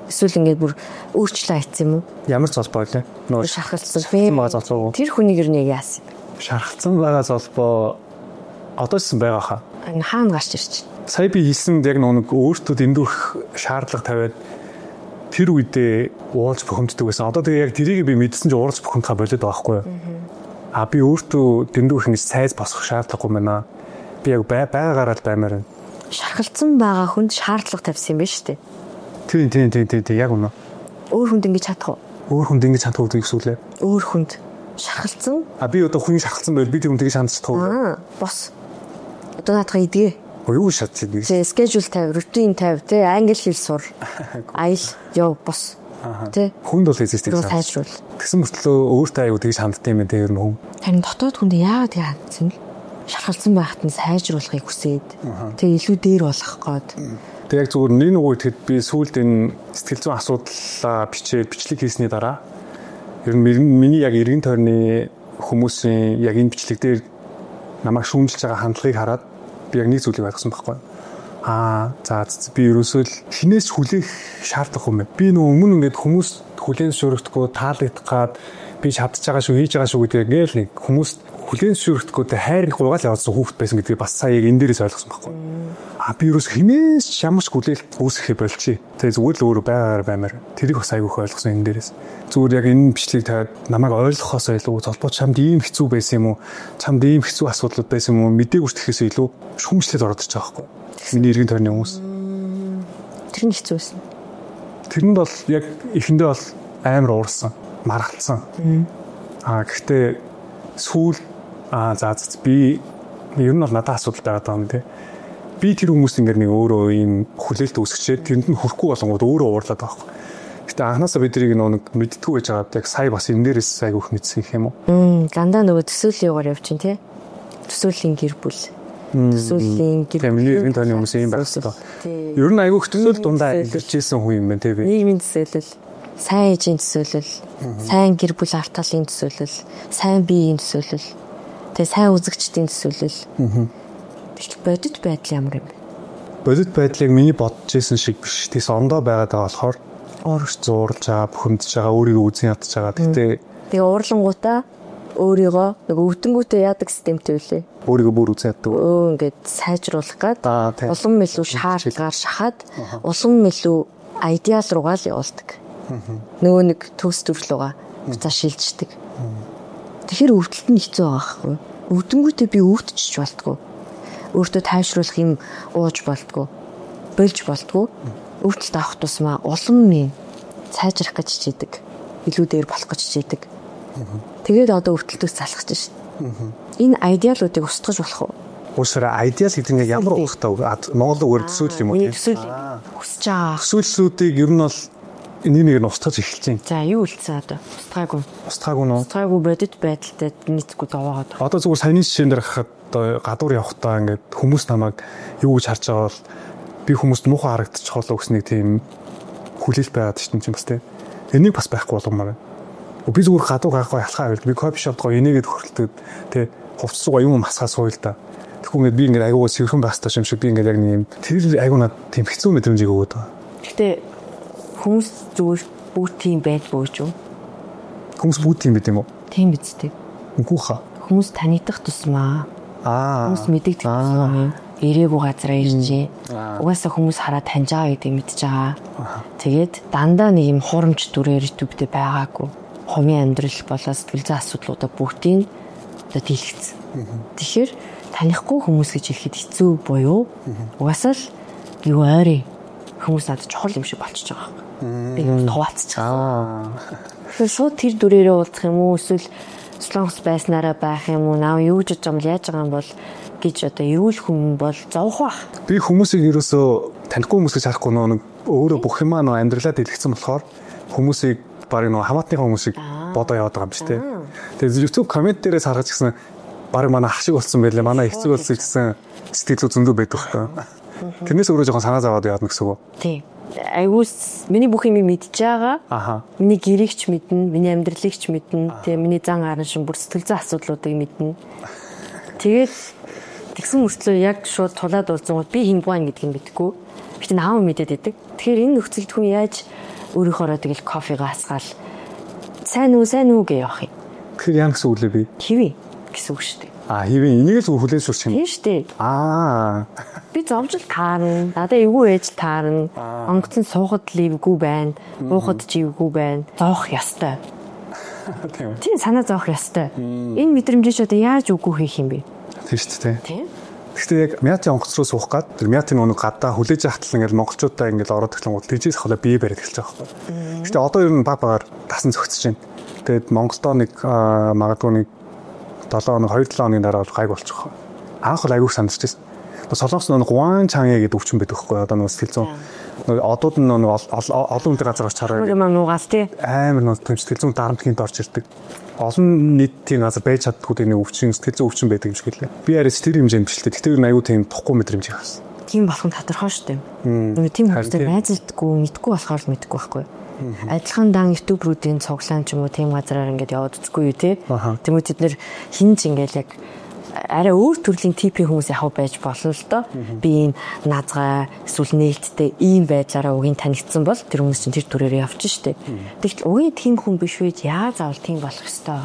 Эсвэл ингээд бүр өөрчлөө хийсэн юм уу? Ямар залбоо лээ? Нөө шахалцсан байгаа залбоо. Тэр хүнийг ер нь яасан юм? Шархалцсан байгаа залбоо одоо ч байгаа хаа. Хаана гарч ирч? Сая би хэлсэнд яг нэг өөртөө дэндүүрх шаардлага тавиад тэр үедээ уулж бухимддаг байсан. Одоо тэгээ яг тэрийг би мэдсэн чинь уулж бухимдахаа болоод байгаа байхгүй юу? Би өөртөө дэндүүрх ингэж сайз босгох шаардлагагүй байна. Би яг байгаагаараа л баймаар байна. Шархалцсан байгаа хүнд шаардлага тавьсан юм байна шүү дээ. Тийм яг үнэ. Өөр хүнд ингэж чадах уу? Өөр хүнд ингэж чадах уу гэсэн үг лээ. Өөр хүнд шархалцсан? Би одоо хүн шархалцсан байвал би тэр хүнд тэгж хандчих тоо. Бос. Одоо наадах идгээ. Юу шатчих вэ? Schedule тавь, routine тавь, тэ англи хэл сур. Айл, ёо, бос. Тэ. Хүнд бол эзэстэй сайжруул. Тэгсэн мөртлөө өөртөө аягүй тэгж ханддаг юм дээ ер нь хүн. Харин дотоод хүнд яагаад тэгээ хандсан бэ? Шалхалсан байхад нь сайжруулахыг хүсээд тэгээ илүү дээр болох гээд. Тэг яг зүгээр нэг үгүй тэгэхэд би сүүлд энэ сэтгэл зүйн асуудлаа бичлэг хийсний дараа ер нь миний яг эргэн тойрны хүмүүсийн яг энэ бичлэг дээр намайг шүүмжилж байгаа хандлагыг хараад би яг нэг зүйлийг ойлгосон байхгүй. За би ерөөсөө л хинээс хүлээх шаардлагагүй юм байна. Би нөгөө өмнө ингээд хүмүүс хүлээн зөвшөөрөхдөггүй таалагдах гад би чадчих байгаа шүү хийж байгаа шүү гэдэг ингээл нэг хүмүүс хүлээн зөвшөөрөхдөггүй хайрыг гуйгаал явуулсан хүүхэд байсан гэдгийг бас сая яг энэ дээрээс ойлгосон байхгүй. Би ерөөс хинээс ямар ч хүлээл үүсгэхээ болчих. Тэгээ зүгээр л өөрөө байгаар баймаар тэрийг бас айгүйх ойлгосон энэ дээрээс. Зүгээр яг энэ бичлэг тавиад намайг ойлгохоос илүү толбоо чамд ийм хэцүү байсан юм уу? Чамд ийм хэцүү асуудлууд байсан юм уу? Мэдээгүй тэхээс илүү шүүмжлээд ороод ирж байгаа байхгүй. Миний эргэн тойрны хүмүүс. Тэр нь хэцүү байсан. Тэрэнд бол яг эхэндээ бол амар уурсан, маргалцсан. Гэхдээ сүүл би ер нь бол надад асуудал байгаа юм тий. Би тэр хүмүүс ингээд нэг өөрөө ийм хүлээлт үүсгэчээд тэрэнд нь хүрэхгүй болонгууд өөрөө уурлаад байгаа байхгүй. Гэтэ анханасаа биднийг нэг мэддэггүй байж байгаа яг сая бас энэ дээрээс айгүйх мэдсэн юм уу? Дандаа нөгөө төсөөлийн югаар явчихин тий. Төсөөлийн гэр бүл. Төсөөлийн гэр бүл. Эргэн тойрны хүмүүс юм байх хэрэгтэй. Ер нь айгүйх төсөөл дундаа илэрчээсэн хүн юм байна тий би. Нийгмийн төсөөлөл, сайн ээжийн төсөөлөл, сайн гэр бүл арт талын төсөөлөл, сайн биеийн төсөөлөл, тэгээ сайн үзэгчдийн төсөөлөл. Бодит байдал ямар юм бэ? Бодит байдлыг миний бодож исэн шиг биш. Тэс ондоо байгаад байгаа болохоор орж зуурлж байгаа, бухимдж байгаа, өөрийгөө үзэн ядж байгаа. Тэгээ уурлангуудаа өөрийгөө нэг өвдөнгүүтээ яадаг системтэй үлээ. Өөрийгөө бүр үзэн яддаг. Ингээд сайжруулах гээд улам илүү шаардлагаар шахаад улам илүү идеал руугаа л явуулдаг. Нөгөө нэг төгс төрлөөгөө буцаа шилждэг. Тэгэхээр өвдөлт нь хэцүү байгаа байхгүй. Өвдөнгүүтээ би өвдчих болтгоо. Өөртөө тайвшруулах юм ууж болтгоо. Болж болтгоо. Өвдөлт авах тусмаа улам минь сайжрах гэж хичээдэг. Илүү дээр болох гэж хичээдэг. Тэгээд одоо өвдөлтөөс залхаж шít. Энэ идеалуудыг устгаж болох уу? Уусраа идеал гэдэг нь ямар ухтаа Монгол үгээр төсөөлөл юм уу? Төсөөлөл. Хүсэж байгаа. Төсөөллүүдийг ер нь бол энийг устгаж эхэлж байна. За юу үлдсэн одоо? Устгаагүй нөө. Устгаагүй бодит байдалтай нийцгүй даваагаад. Одоо зүгээр саяны жишээн дээр хахад гадуур явахдаа ингээд хүмүүс намайг юу гэж харж байгаа бол би хүмүүст муухай харагдчих болоо гэснийг тийм хүлээлт байгаад шүү дээ бас тийм. Энийг бас байхгүй болгомоор байна. Би зүгээр гадуур гахаа ялхаа байл. Би кофе шопд гоо энийгээд хөрөлдөд тий хувцсуугаа юм масгаа сууя л да. Тэгэхгүй ингээд би ингээд аягүй сэрхэн байх таа юм шиг би ингээд яг нэг юм тэр аягүй над тийм хэцүү мэдрэмжийг өгöd байгаа. Гэтэ хүмүүс зүгээр бүгд тийм байдгүй ч юу? Хүмүүс бүгд тийм байд юм уу? Тийм биз дээ. Үгүй хаа. Хүмүүс танигдах тусмаа. Хүмүүс мэддэг тусмаа. Ирээгүй газараа иржээ. Угаасаа хүмүүс хараад таньж байгаа гэдэг мэдж байгаа. Тэгээд дандаа нэг юм хурамч дүрээр YouTube-д байгаагүй. Хумын амьдрал болоо сэтгэл зүйн асуудлуудаа бүгдийг одоо дэлгэцсэн. Тэгэхээр танихгүй хүмүүс гэж хэлэхэд хэцүү буюу угаасаа л юу ойрын хүмүүс надад чухал юм шиг болчихж байгаа. Би юм хуваалцчихсан. Тэгэхээр шууд тэр дүрээрээ уулзах юм уу эсвэл солонгос байснараа байх юм уу наа юу гэж юм яаж байгаа юм бол гэж одоо эрүүл хүн бол зовх бах. Би хүмүүсийг ерөөсөө танихгүй хүмүүс гэж харахгүй нэг өөрөө бүх юмаа нөө амьдралаа дэлгэцсэн болохоор хүмүүсийг барыг нөө хамаатныхаа хүмүүсийг бодоо яваад байгаа юм шүү дээ. Тэгээд YouTube коммент дээрээс харгаж гисэн барыг манай ах шиг болсон байлээ. Манай эцэг болсон гэсэн сэтгэл зүйн зөндөө байдаг байхгүй. Тэрнээс өөрөө жоохон санаа зовоод яваад нэгсэв. Тийм. Айгуус миний бүх юм мэдж байгаа. Миний гэрийг ч мэднэ, миний амьдралыг ч мэднэ. Тэгээ миний зан арын шин бүр сэтгэл зүйн асуудлуудыг мэднэ. Тэгээд тэгсэн мөртлөө яг шууд тулаад уулзсан би хин буан гэдгийг мэдгүй. Гэтэ наав мэдээд байдаг. Тэгэхээр энэ нөхцөлд хүн яаж өөрийнхоороо тэгэл кофегаа хасгаал сайн уу гэж явах юм. Тэгэхээр яа гэсэн үг лээ би? Хивээ гэсэн үг шүү дээ. Хивээ энийг л хүлээж шүрч юм. Тийм шүү дээ. Би зовж л таарна. Надаа эвгүй ээж таарна. Онгоцон суухад л эвгүй байна. Уухад ч эвгүй байна. Зоох ёстой. Тийм санаа зоох ёстой. Энэ мэдрэмжийг одоо яаж үгүй хийх юм бэ? Тийм шүү дээ. Тийм. Гэхдээ яг мятын онгоц руу суух гад тэр мятын өнөг гадаа хүлээж ахтал ингээл монголчуудаа ингээл ороод эхлэнгууд тэгжээс хаваа бие бариад эхэлж байгаа байхгүй. Гэхдээ одоо ер нь багаар тасан зөгцөж байна. Тэгээд Монголдоо нэг магадгүй нэг 7 хоног 2-7 хоногийн дараа бол гайг болчих واخ. Анх л айгүйх сандарч байсан. Солонгос нэг Гуан Чанья гэдэг өвчин байдаг байхгүй одоо нэг сэтгэл зүйн одууд нь нэг олон үнэтэй газар очиж хараа. Юм нуугаас тий. Амар нэг сэтгэл зүйн дарамтгийд орж ирдэг. Олон нийтийн газар байж чаддгүй нэг өвчин сэтгэл зүйн өвчин байдаг юм шиг лээ. Би арайс тэр хэмжээнд бишлээ. Тэгтээ аюу тийм тухгүй мэдрэмж хаас. Тийм болох нь тодорхой шүү дээ. Нэг тийм хүмүүстэй найзалдаггүй, мэдгүй болохоор л мэдгүй байхгүй. Адилхан дан ютуберуудын цуглаан ч юм уу тийм газараар ингээд яваад үзгүй юу тий. Тэгмээ тэд нэр хинж ингээд яг арай өөр төрлийн типийн хүмүүс яхав байж болно л доо. Би ийм назгай эсвэл нээлттэй ийм байдлаараа угийн танигдсан бол тэр хүмүүс чинь тэр төрөөр явж штэ. Тэгвэл угийн тийм хүн биш үү? Яа заавал тийм болох ёстой.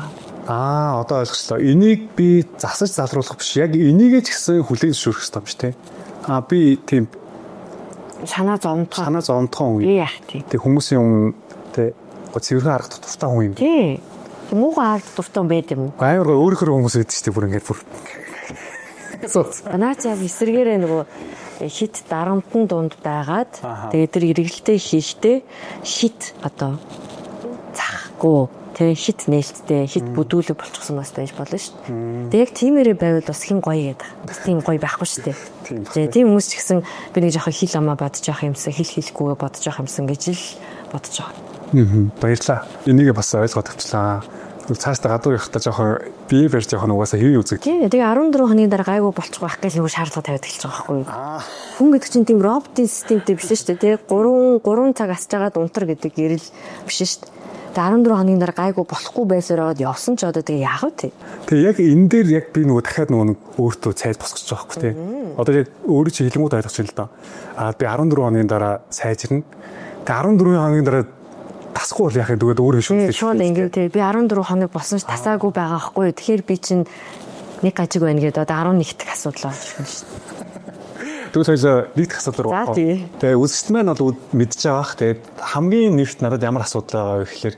Одоо ойлгочлоо. Энийг би засаж залруулах биш. Яг энийгээ ч гэсэн хүлээн зөвшөөрөх ёстой юм шүү, тий. Би тийм санаа зовнтхон үе. Яах тий. Тэг хүмүүсийн өмнө тий цэвэрхэн арга дутуутай хүн юм. Тий. Муугай арга дутуутай байд юм уу? Амар өөрөөр хүмүүс байдаг шүү дээ бүр ингээд бүр. Наач яг эсрэгээрээ нөгөө хит дарамтны дунд байгаад тэгээд тэр эргэлтээ хийхдээ хит одоо захгүй тэр хит нээлттэй хит бүдүүлэг болчихсон бас байж болно шүү дээ. Тэг яг тиймэрээ байвал бас хин гоё гэдэг. Бас тийм гоё байхгүй шүү дээ. Тийм хүмүүс ч гэсэн би нэг жоохон хил амаа бодож явах юмсан хил хийлгүүгээ бодож явах юмсан гэж л бодож байгаа. Баярлаа. Энийгээ бас ойлгоод авчлаа. Цаашдаа гадуур явахдаа жоохон бие барьж явах нь угаасаа хэвээ үзэг. Тийм. Тэгээ 14 хоногийн дараа гайгүй болчих байх гэж нөгөө шаардлага тавиад эхэлж байгаа байхгүй юу? Хүн гэдэг чинь тийм роботын системтэй биш шүү дээ. Тэгээ 3 цаг асж байгаад унтар гэдэг гэрэл биш шүү дээ. Тэгээ 14 хоногийн дараа гайгүй болохгүй байсараад явсан ч одоо тэгээ яах вэ? Тэгээ яг энэ дээр яг би нөгөө дахиад нөгөө өөртөө цайж босгож байгаа байхгүй тий. Одоо яг өөрөө чи хэлэнгүүд ойлгож байна л да. Би 14 хоногийн дараа сайжирна. Тэгээ 14 хоногийн дараа тасгүй бол яах юм дгээд өөр шүү дээ. Шууд ингээд тий би 14 хоног болсон ш тасаагүй байгаа байхгүй. Тэгэхээр би чинь нэг гажиг байна гэдэг одоо 11 дахь асуудал болж байна шүү дээ. Тэгвэл хоёлоо нэг дахь асуудал руу орох. Тэгээ үзэгчд маань бол мэдж байгаа бах. Тэгээд хамгийн нэгт надад ямар асуудал байгаа вэ гэхээр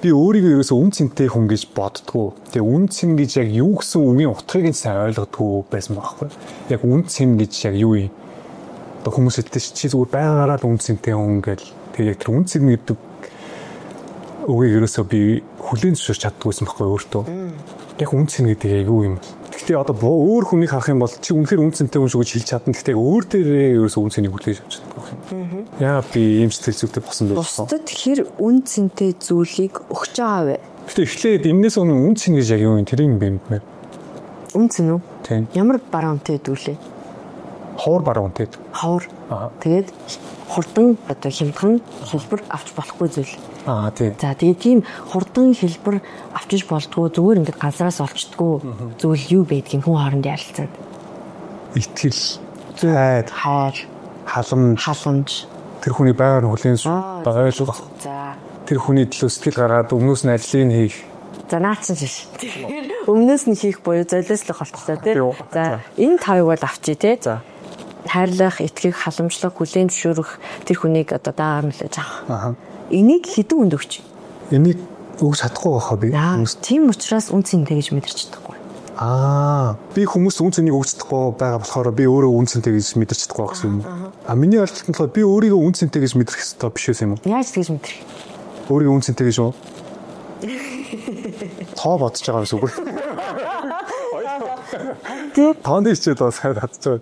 би өөрийгөө ерөөсөө үн цэнтэй хүн гэж боддгоо. Тэгээ үн цэн гэж яг юу гэсэн үгийн утгыг нь сайн ойлгодгоо байсан байхгүй. Яг үн цэн гэж яг юу юм? Одоо хүмүүс хэлдэг чи зүгээр байгаараа л үн цэнтэй хүн гэл. Тэгээ яг тэр үн цэн гэдэг үгийг ерөөсөө би хүлээн зөвшөөрч чаддгүйсэн байхгүй өөртөө. Яг үн цэн гэдэг яг юу юм? Гэхдээ одоо өөр хүнийг харах юм бол чи үнэхээр үн цэнтэй хүн шүү гэж хэлж чадна. Гэхдээ өөр дээрээ ерөөсөө үн цэнийг хүлээж авч чаддаг юм. Яа би ийм сэтгэл зүйтэй болсон байх. Бусдад хэр үн цэнтэй зүйлийг өгч байгаа вэ? Гэхдээ эхлээд өмнөөс өмнө үн цэн гэж яг юу юм? Тэрийг би мэдмээр. Үн цэн үү? Тийм. Ямар бараа үнэтэй зүйлээ? Ховор бараа үнэтэй. Ховор. Тэгээд хурдан одоо хямдхан хэлбэр авч болохгүй зүйл. Тийм. За тэгээд тийм хурдан хэлбэр авчиж болдгоо зүгээр ингээд ганцараас олчдгоо зүйл юу байдгийг хүн хооронд ярилцаад. Итгэл, хайр, халамж тэр хүний байгаар хүлээн ойлгох. За тэр хүний төлөө сэтгэл гаргаад өмнөөс нь ажлыг хийх. За наацсан шиш. Өмнөөс нь хийх буюу золиослох болчихлоо тий. За энэ тавыг бол авчи тий. За хайрлах, итгэх, халамжлах, хүлээн зөвшөөрөх тэр хүнийг одоо даагаар нэлээж авах. Энийг хэдэн хүнд өгч? Энийг өгч чадахгүй байхаа би. Тийм учраас үн цэнтэй гэж мэдэрч чадахгүй. Би хүмүүс үн цэнийг өгч чадахгүй байгаа болохоор би өөрөө үн цэнтэй гэж мэдэрч чадахгүй байх гэсэн юм. Миний ойлголтод болохоор би өөрийгөө үн цэнтэй гэж мэдрэх хэрэгтэй биш үү юм уу? Яаж тэгж мэдрэх? Өөрийгөө үн цэнтэй гэж юу? Тоо бодож байгаа юм шүү. Тоонд ичээд бас хайр хатж байгаа.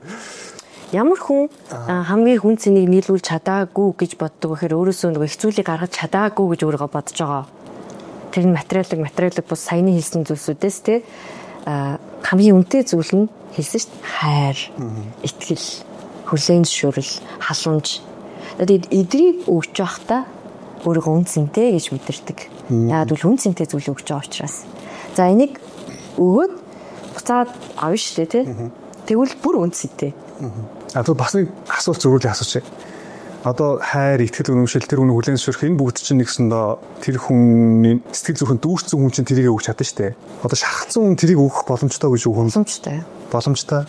Ямар хүн хамгийн хүн цэнийг нийлүүлж чадаагүй гэж боддог гэхээр өөрөөсөө нөгөө их зүйлийг гаргаж чадаагүй гэж өөрийгөө бодож байгаа. Тэр нь материалыг бус саяны хэлсэн зүйлсүүдээс те хамгийн үнэтэй зүйл нь хэлсэн шүү дээ. Хайр, итгэл, хүлээн зөвшөөрөл, халамж. Тэгээд эдрийг өгч явахдаа өөрийгөө үн цэнтэй гэж мэдэрдэг. Яг л үн цэнтэй зүйл өгч байгаа учраас. За энийг өгөөд буцаад авна шүү дээ те. Тэгвэл бүр үн цэнтэй. Одоо бас нэг асуулт зөрүүлээ асуучих. Одоо хайр, итгэл, үнэмшил тэр үнэ хүлээн зөвшөөрөх энэ бүгд чинь нэгсэндээ тэр хүний сэтгэл зүрхэн дүүрсэн хүн чинь тэрийг өгч чадна шүү дээ. Одоо шахалцсан хүн тэрийг өгөх боломжтой гэж үг хүн. Боломжтой.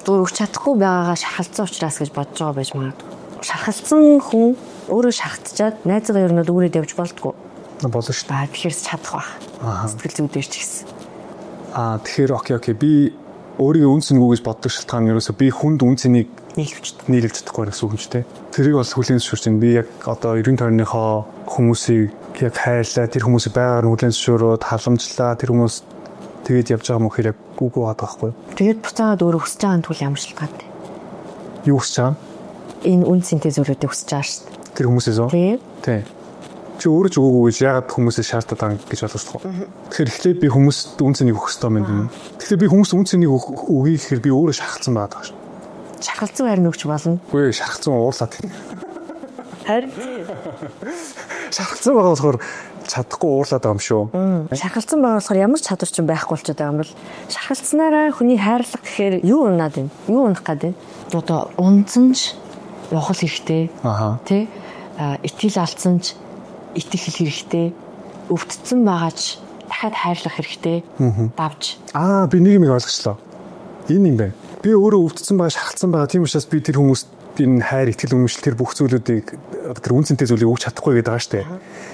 Дүүр өгч чадахгүй байгаагаа шахалцсан учраас гэж бодож байгаа байж магадгүй. Шахалцсан хүн өөрөө шахалтчаад найзгаа ер нь дүүрээд явж болдгоо. Болно шүү дээ. Тэгэхээр чадах байх. Сэтгэл зүйдэр ч гэсэн. Тэгэхээр окей би өөрийгөө үн цэнгүү гэж боддог шалтгаан нь ерөөсөө би хүнд үн цэнийг нийлүүлж чадахгүй гэсэн үг юм шүү дээ. Тэрийг бас хүлээн зөвшөөрч байна. Би яг одоо 90 тойрныхоо хүмүүсийг яг хайрлаа, тэр хүмүүсийг байгаар нь хүлээн зөвшөөрөөд халамжлаа, тэр хүмүүс тэгээд явж байгаа юм хэрэг гүгүү хаад байхгүй. Тэгээд буцаад өөрөө хүсэж байгаа зүйл ямар шалтгаантай. Юу хүсэж байгаа? Энэ үн цэнтэй зүйлүүдийг хүсэж байгаа шүү дээ. Тэр хүмүүсээс үү? Тийм. Чи өөрөө ч өгөөгүй гэж яагаад хүмүүсээс шаардаад байгаа гэж ойлгож байна. Тэгэхээр эхлээд би хүмүүст үн цэнийг өгөх хэрэгтэй юм байна. Тэгэхээр би хүмүүст үн цэнийг өгье гэхээр би өөрөө шахалцсан байгаа даа шүү. Шахалцсан харин өгч болно. Үгүй шахалцсан уурлаад. Харин шахалцсан байгаа болохоор чадахгүй уурлаад байгаа юм шүү. Шахалцсан байгаа болохоор ямар ч чадвар ч байхгүй болчиход байгаа юм бол шахалцсанараа хүний хайрлах гэхээр юу унаад байна? Юу унах гээд байна? Одоо унцсанч явах хэрэгтэй. Тэ? Итгэл алдсан ч итгэх хэрэгтэй. Өвдсөн байгаач дахиад хайрлах хэрэгтэй. Давж. Би нэг юм ойлгочлоо. Энэ юм байна. Би өөрөө өвдсөн байгаа, шахалцсан байгаа. Тийм учраас би тэр хүмүүст энэ хайр, итгэл, үнэмшил тэр бүх зүйлүүдийг тэр үн цэнтэй зүйлийг өгч чадахгүй гэдэг байгаа шүү дээ.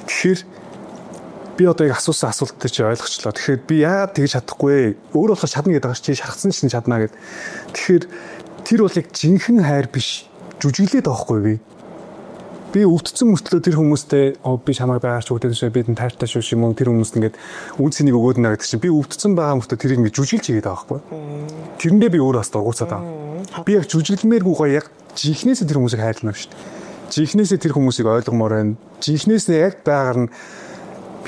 Тэгэхээр би одоо яг асуусан асуултыг чи ойлгочлоо. Тэгэхээр би яагаад тэгж чадахгүй вэ? Өөрөө болохоор чадна гэдэг байгаа чи шахацсан ч чадна гэд. Тэгэхээр тэр бол яг жинхэнэ хайр биш. Жүжиглээд байгаа хгүй би. Би өвдсөн мөртлөө тэр хүмүүстэй би чамайг байгаарч өгдөөд шүү бид энэ таартай шүү юм уу тэр хүмүүст ингээд үн цэнийг өгөөд нэ гэдэг чинь би өвдсөн байгаа мөртлөө тэрийг ингээд жүжиглж хийгээд байгаа хгүй. Тэрэндээ би өөрөө бас дургуцаад байгаа. Би яг жүжиглэмээргүй гоё яг жинхнээсээ тэр хүмүүсийг хайрлана шүү дээ. Жинхнээсээ тэр хүмүүсийг ойлгомоор байна. Жинхнээсээ яг байгаар нь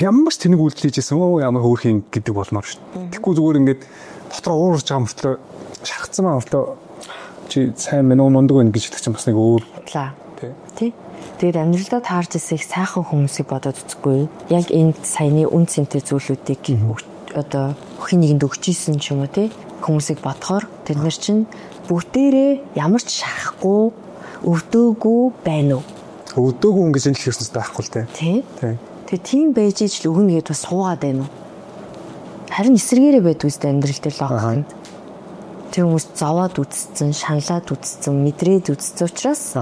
ямар ч тэнэг үйлдэл хийжсэн ямар хөөрхийн гэдэг болмоор шүү дээ. Тэгэхгүй зүгээр ингээд дотроо уурж байгаа мөртлөө шахацсан маа мөртлөө чи сайн мэн ундаг байх гэж хэлэх чинь бас нэг өөр. Тий. Тэгээд амьдралдаа таарч ирсэх сайхан хүмүүсийг бодоод үзэхгүй. Яг энэ саяны үн цэнтэй зүйлүүдийг одоо өхний нэгэнд өгч ийсэн ч юм уу тий хүмүүсийг бодохоор тэр нар чинь бүгдээрээ ямар ч шахахгүй өвдөөгүй байна уу? Өвдөөгүй хүн гэж энэ хэлхэрсэнс байхгүй л тий. Тэгээ тийм байж ич л өгнө гэдээ бас суугаад байна уу? Харин эсэргээрээ байдаг үстэй амьдрал дээр логикнд. Тэр хүмүүс зовоод үдцсэн, шаналаад үдцсэн, мэдрээд үдцсэн учраас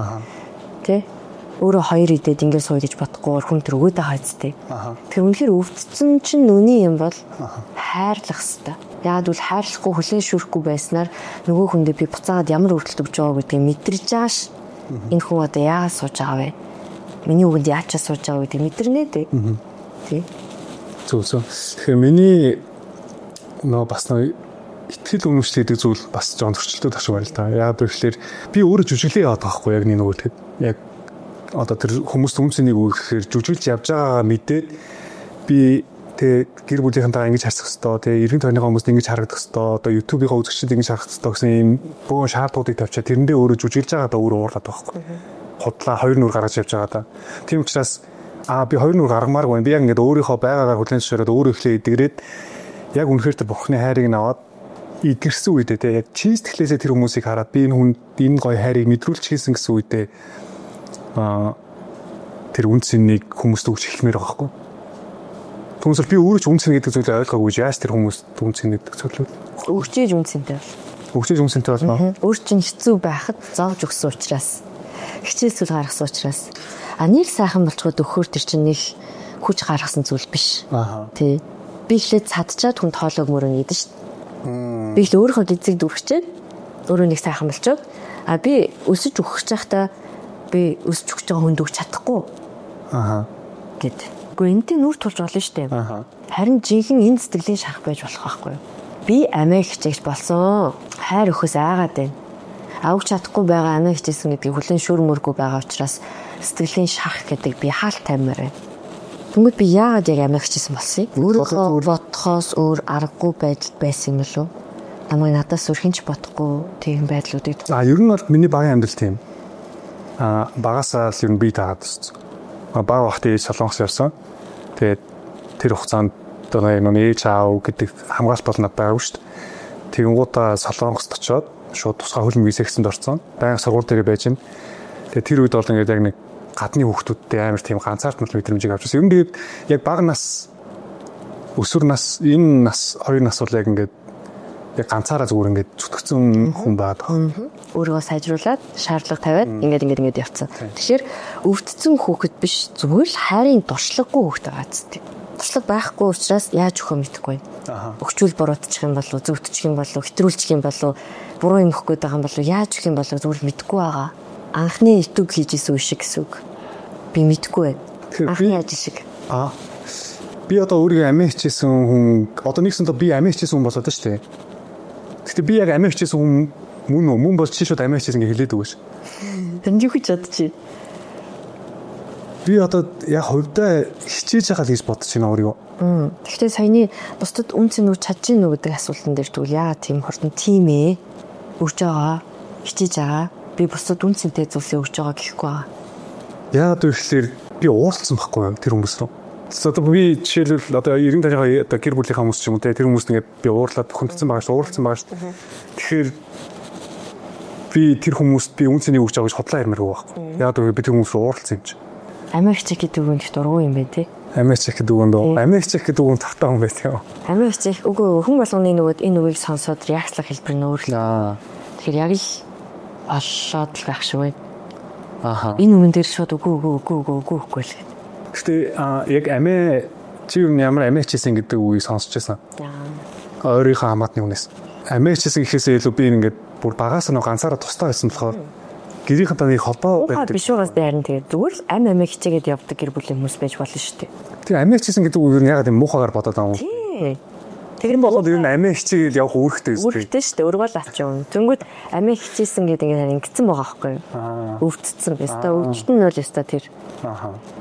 тий өөрөө хоёр идээд ингэ сууя гэж бодохгүй хүн тэр өгөөд байгаа хэвчтэй. Тэр үнэхээр өвдсөн чинь нүний юм бол хайрлах хэвээр. Яагад үл хайрлахгүй хүлээн шүүрэхгүй байснаар нөгөө хүндээ би буцаагаад ямар өртөлт өгч байгаа гэдгийг мэдэрч байгаа ш. Энэ хүн одоо яагаад сууж байгаа вэ? Миний үгэнд яачаа сууж байгаа гэдгийг мэдэрнэ дээ. Тий. Зөв. Тэгэхээр миний бас итгэл үнэмшил гэдэг зүйл бас жоон зөрчилдөд ташгүй байна л да. Яагаад гэвэл би өөрөө жүжиглээ яваад байгаа хгүй яг нэг нөгөө тэгэхэд яг одоо тэр хүмүүст үн цэнийг өгөхээр жүжиглж явж байгаагаа мэдээд би тэг гэр бүлийнхэнтэйгээ ингэж харьцах хэвээр тэг эргэн тойрныхоо хүмүүст ингэж харагдах хэвээр одоо YouTube-ийн үзэгчид ингэж харагдах хэвээр гэсэн ийм бөөн шаардлагуудыг тавьчаа тэрэндээ өөрөө жүжиглж байгаадаа өөрөө уурлаад байхгүй. Худлаа хоёр нүр гаргаж явж байгаадаа. Тийм учраас би хоёр нүр гаргамааргүй байна. Би яг ингэж өөрийнхөө байгаагаар хүлээн зөвшөөрөөд өөрөө ихлэ идэгрээд яг үнэхээр тэр бухны хайрыг наваад идгэрсэн үедээ тэг яг чийс тэлээсээ тэр хүмүүсийг хараад би энэ хүнд энэ гоё хайрыг мэдрүүлж хийсэн гэсэн үедээ тэр үн цэнийг хүмүүст өгч хэлмээр байгаа хгүй. Түүнээс би өөрөө ч үн цэн гэдэг зүйлээ ойлгоогүй яаж тэр хүмүүст үн цэн гэдэг зүйлүүд өгчээж үн цэнтэй бол. Өгчээж үн цэнтэй болно. Өөр чинь хэцүү байхад зовж өгсөн учраас хичээлсэл гаргасан учраас нэг сайхан болчиход өгөхөр тэр чинь нэг хүч гаргасан зүйл биш. Тий. Би ихлээр цадчаад хүн тоолог мөрөн идэв шүү дээ. Би ихлээр өөрийнхөө эзэг дүрхчээд өөрөө нэг сайхан болчиход би өсөж өгөх чахта би өсөж өгч байгаа хүнд өгч чадахгүй. Гэт. Гэхдээ энэтэй нүр тулж болно шүү дээ. Харин жинхэнэ энэ сэтгэлийн шах байж болох байхгүй юу? Би амиа хичээгч болсон. Хайр өхөөс айгаад байна. Авч чадахгүй байгаа амиа хичээсэн гэдгийг хүлэн шүүрмөргүй байгаа учраас сэтгэлийн шах гэдэг би хаалт таймаар байна. Тэгмэд би яагаад яг амиа хичээсэн болсон юм? Өөрөө бодохоос өөр аргагүй байдал байсан юм болов уу? Намайг надаас өөр хинч бодохгүй тийм байдлуудыг. Ер нь бол миний багийн амьдрал тийм. Багасаа л ер нь би таагаад байна. Бага бахтай солонгос явсан. Тэгээд тэр хугацаанд одоо энэ ээж аав гэдэг хамгаалалт бол надад байгаагүй шүү дээ. Тэгэнгүүтээ солонгост очиод шууд тусгай хөлбөмбөгийн секцэнд орсон. Байнга сургууль дээр байж гин. Тэгээд тэр үед бол ингээд яг нэг гадны хүүхдүүдтэй амар тийм ганцаардмал мэдрэмжийг авч байсан. Ер нь тэгээд яг бага нас өсвөр нас энэ нас хоёр нас бол яг ингээд яг ганцаараа зүгээр ингээд зүтгэсэн хүн байдаг. Өөрийгөө сайжруулад шаардлага тавиад ингээд явцсан. Тэгэхээр өвдсөн хүүхэд биш зүгээр л хайрын дуршлаггүй хүүхэд байгаа зү. Туршлага байхгүй учраас яаж өгөхөө мэдэхгүй. Өгчүүл буруутчих юм болов, зөвтчих юм болов, хэтрүүлчих юм болов, буруу юм өгөх гээд байгаа юм болов, яаж өгөх юм болов зүгээр мэдэхгүй байгаа. Анхны итүг хийжсэн үе шиг гэсэн үг. Би мэдэхгүй байна. Анхны яаж шиг. Би одоо өөрийгөө амиа хичээсэн хүн одоо нэгсэндээ би амиа хичээсэн хүн болоод шүү дээ. Гэхдээ би яг амиа хичээсэн хүн Мөн бол чи шууд амиа хичээсэн гэж хэлээд өгөөш. Танд юу гэж бодож байна? Би одоо яг хувьдаа хичээж байгаа л гэж бодож байна өөрийгөө. Гэхдээ саяны бусдад үнц нь чадж гин үү гэдэг асуултан дээр тэгвэл яагаад тийм хурдан тийм ээ? Өгж байгаа, хичээж байгаа. Би бусдад үнцэнтэй зүйлсээ өгж байгаа гэхгүй байгаа. Яагаад гэвэл би ууралсан байхгүй юу тэр хүмүүс рүү. Одоо би жишээлбэл одоо 90 дараагийн одоо гэр бүлийнхаа хүмүүс ч юм уу те тэр хүмүүст ингээд би уурлаад хүндсэн байгаа шүү. Тэгэхээр би тэр хүмүүст би үнцнийг өгч байгаа гэж хотлоо ярмаар байхгүй. Яагаад гэвэл би тэр хүмүүс рүү ууралсан юм чи. Амиа хичээх гэдэг үг нь дургүй юм байна те. Амиа хичээх гэдэг үг нь амиа хичээх гэдэг үг нь тавтаа юм байх тийм. Амиа хичээх үгүй хүн болгоны нөгөөд энэ үгийг сонсоод реакцлах хэлбэр нь өөр л. Тэгэхээр яг л олшоод л байх шүү. Энэ үгэн дээр шууд үгүй л. Гэтэ яг амиа чи юу ямар амиа хичээсэн гэдэг үгийг сонсч байсан. Өөрийнхөө хамаатны үнээс. Амиа хичээсэн гэхээсээ илүү би ингээд бүр багаас нь ганцаараа тустай байсан болохоор гэрийнхэн таны холбоо байдаг. Биш байгаас дайрн тэгээд зүгээр л амиа хичээгээд явдаг гэр бүлийн хүмүүс байж болно шүү дээ. Тэгээ амиа хичээсэн гэдэг үг нь ягаад юм муухагаар бодоод байгаа юм. Тий. Тэгэр болоод ер нь амиа хичээгээл явах үүрэгтэй шүү дээ. Үүрэгтэй шүү дээ. Өргөөл авч явна. Тэнгүүд амиа хичээсэн гэдэг ингээд ингэсэн байгаа байхгүй юу? Өвдцсэн байста. Өвдөлт нь бол яста тэр.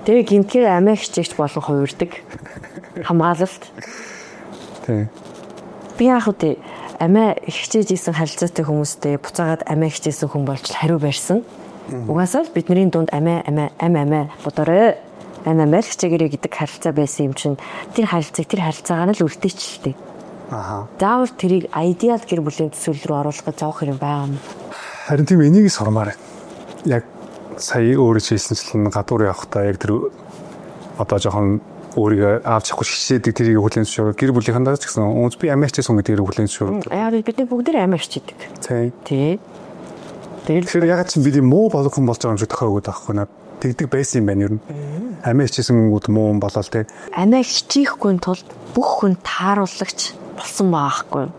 Тэгээ гинтгээр амиа хичээгч болон хувирдаг. Хамгаалалт. Тий. Би яг үгүй амиа хичээж исэн харилцаатай хүмүүстэй буцаагаад амиа хичээсэн хүн болж хариу барьсан. Угаасаа л бидний дунд амиа бодорой. Амиа хичээгэрэй гэдэг харилцаа байсан юм чинь тэр харилцаагаар нь л үлдээчихлээ. Заавал тэрийг идеал гэр бүлийн төсөл рүү оруулах гэж заах юм байгаа юм. Харин тийм энийг сормаар. Яг сая өөрөө хийсэнчлэн гадуур явахдаа яг тэр одоо жоохон өөрийгөө авч явахгүй шишээдэг тэрийг хүлээн зөвшөөрөв. Гэр бүлийнхандаа ч гэсэн өөс би амиа хичээсэн гэдгээр хүлээн зөвшөөрөв. Яг бид бүгд амиа хичээдэг. Тий. Тэгэхээр ягаад ч бид муу болох хүн болж байгаа юм шиг тохиогод байхгүй наа. Тэгдэг байсан юм байна ер нь. Амиа хичээсэнгүүд муу юм болол те. Амиа хичээхгүй тулд бүх хүн тааруулагч болсон байгаа байхгүй юу?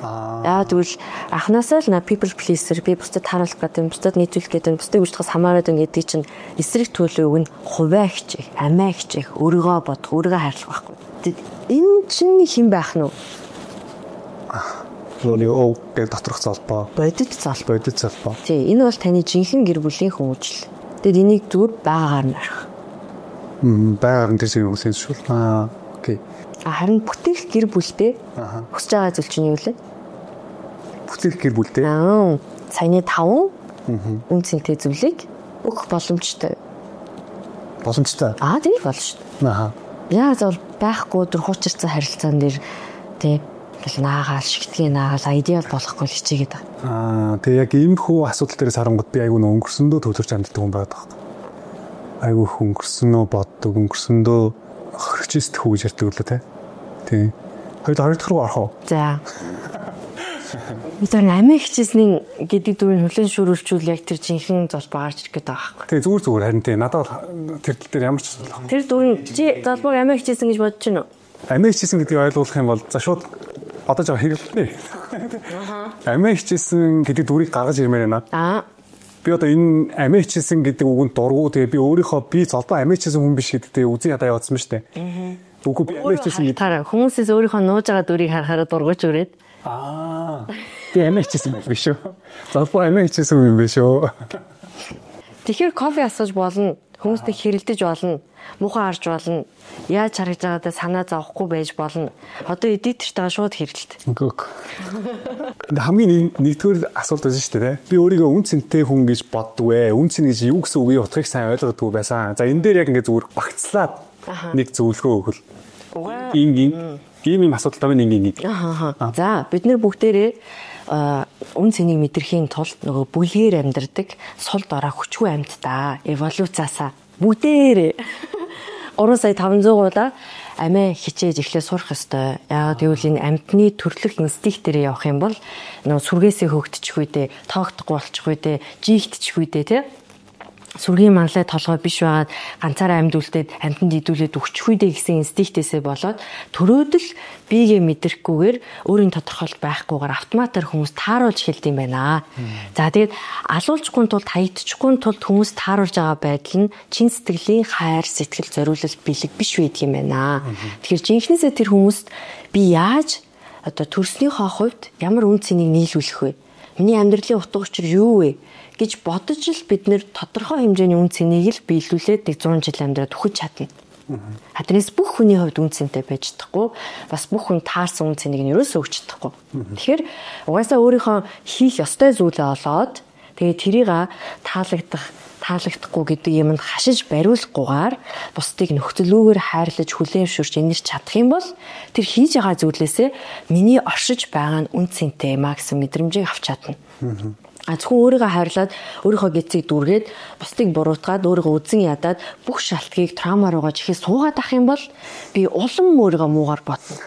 Яа тэгвэл анхнаасаа л people pleaser би бусдад тааруулах гэдэг, бусдад нийтүүлэх гэдэг, бусдыг үжлэхээс хамаарат гэдэг чинь эсрэг төлөв өгн хуваа хичээх, амиа хичээх, өөрийгөө бодох, өөрийгөө хайрлах байхгүй. Энэ чинь хэн байх нь вэ? Өөрийгөө гэдэг доторх залбаа. Бодит залбаа. Тий, энэ бол таны жинхэнэ гэр бүлийн хүмүүжил. Тэгэд энийг зүгээр байгаагаар нь арах. Байгаагаар нь тэр шиг үсэж шүүл. Окей. Харин бүтээх гэр бүлтэй хүсэж байгаа зүйл чинь юу вэ? Бүтээх гэр бүлтэй. Саяны 5 үнцэнтэй зүйлийг өгөх боломжтой. Боломжтой. Тийм болно шүү дээ. Яа зөв байхгүй дөр хуучирсан харилцаан дээр тий наагаал шигтгэн наагаал идеал болохгүй хичээгээд байгаа. Тэгээ яг иймэрхүү асуудал дээрээс харангууд би айгүй өнгөрсөндөө төлөвч амьддаг хүн байдаг байна. Айгүй өнгөрсөнөө боддог, өнгөрсөндөө хөрчөөсдөх үү гэж ярьдаг лөө тий. Тий. Хоёр дахь руу орох уу? За. Мэдээ амиа хичээсний гэдэг дүүрийн хүлэн шүүрүүлчүүл яг тэр жинхэнэ залбаа гарч ирэх гээд байгаа байхгүй. Тэгээ зүгээр харин тий надад тэр тал дээр ямар ч асуудал. Тэр дүүрийн чи залбааг амиа хичээсэн гэж бодож байна уу? Амиа хичээсэн гэдгийг ойлгуулах юм бол за шууд одоо жоо хэрэглэнэ. Амиа хичээсэн гэдэг дүрийг гаргаж ирмээр байна. Би одоо энэ амиа хичээсэн гэдэг үгэнд дургу тэгээ би өөрийнхөө би залбаа амиа хичээсэн хүн биш гэдэгтээ үзий хадаа явуулсан ба штэ. Үгүй би амиа хичээсэн гэдэг. Хүмүүсээс өөрийнхөө нууж байгаа дүрийг харахаараа дургуйч өрөөд. Би амиа хичээсэн биш шүү. Залбаа амиа хичээсэн юм биш шүү. Тэгэхээр кофе асууж болно. Хүмүүстэй хэрэлдэж болно. Муухай харж болно. Яаж харагдж байгаадаа санаа зовхгүй байж болно. Одоо эдитертэйгээ шууд хэрэлт. Хамгийн нэгдүгээр асуулт байсан шүү дээ. Би өөрийгөө үнцэнтэй хүн гэж боддог вэ? Үнцэн гэж юу гэсэн үгийг утгыг сайн ойлгодгүй байсан. За энэ дээр яг ингээд зүгээр багцлаад нэг зөвлөгөө өгөл. Ийм асуудал тавь нэг. За бид нэр бүгдээрээ үн цэнийг мэдрэхийн тулд нөгөө бүлгээр амьдардаг сул дорой хүчгүй амьтдаа эволюцаасаа бүгдээрээ 3,500,000 амиа хичээж эхлээ сурах ёстой. Яагаад гэвэл энэ амьтны төрлөх инстинктээр явах юм бол нөгөө сүргээсээ хөөгдчих үедээ, тоогдохгүй болчих үедээ, жигдчих үедээ тий сүргийн манлай толгой биш байгаад ганцаараа амьд үлдээд амьтанд идүүлээд өгчих үедээ гэсэн инстинктээсээ болоод төрөөдөл биегээ мэдрэхгүйгээр өөрийн тодорхойлт байхгүйгээр автоматар хүмүүс тааруулж хэлдэг юм байна. За тэгээд алуулчихгүй тулд хаягдчихгүй тулд хүмүүс тааруулж байгаа байдал нь чин сэтгэлийн хайр, сэтгэл зориулалт бэлэг биш байдаг юм байна. Тэгэхээр жинхнээсээ тэр хүмүүст би яаж одоо төрснийхөө хувьд ямар үн цэнийг нийлүүлэх вэ? Миний амьдралын утга учир юу вэ гэж бодож л бид нэр тодорхой хэмжээний үн цэнийг л биелүүлээд 100 жил амьдраад өгч чадна. Хаднаас бүх хүний хувьд үн цэнтэй байж чадахгүй, бас бүх хүн таарсан үн цэнийг нь ерөөсөө өгч чадахгүй. Тэгэхээр угаасаа өөрийнхөө хийх ёстой зүйлээ олоод тэгээд тэрийг таалагдахгүй гэдэг юмд хашиж бариулахгүйгээр бусдыг нөхцөлөөр хайрлаж хүлээмжшүүлж инэрч чадах юм бол тэр хийж байгаа зүйлээсээ миний оршиж байгаа нь үн цэнтэй маа гэсэн мэдрэмжийг авч чадна. Зөвхөн өөрийгөө хайрлаад өөрийнхөө гэцийг дүүргээд бусдыг буруутгаад өөрийгөө үзэн ядаад бүх шалтгийг траумаар угааж ихээ суугаад ах юм бол би улам өөрийгөө муугаар бодно.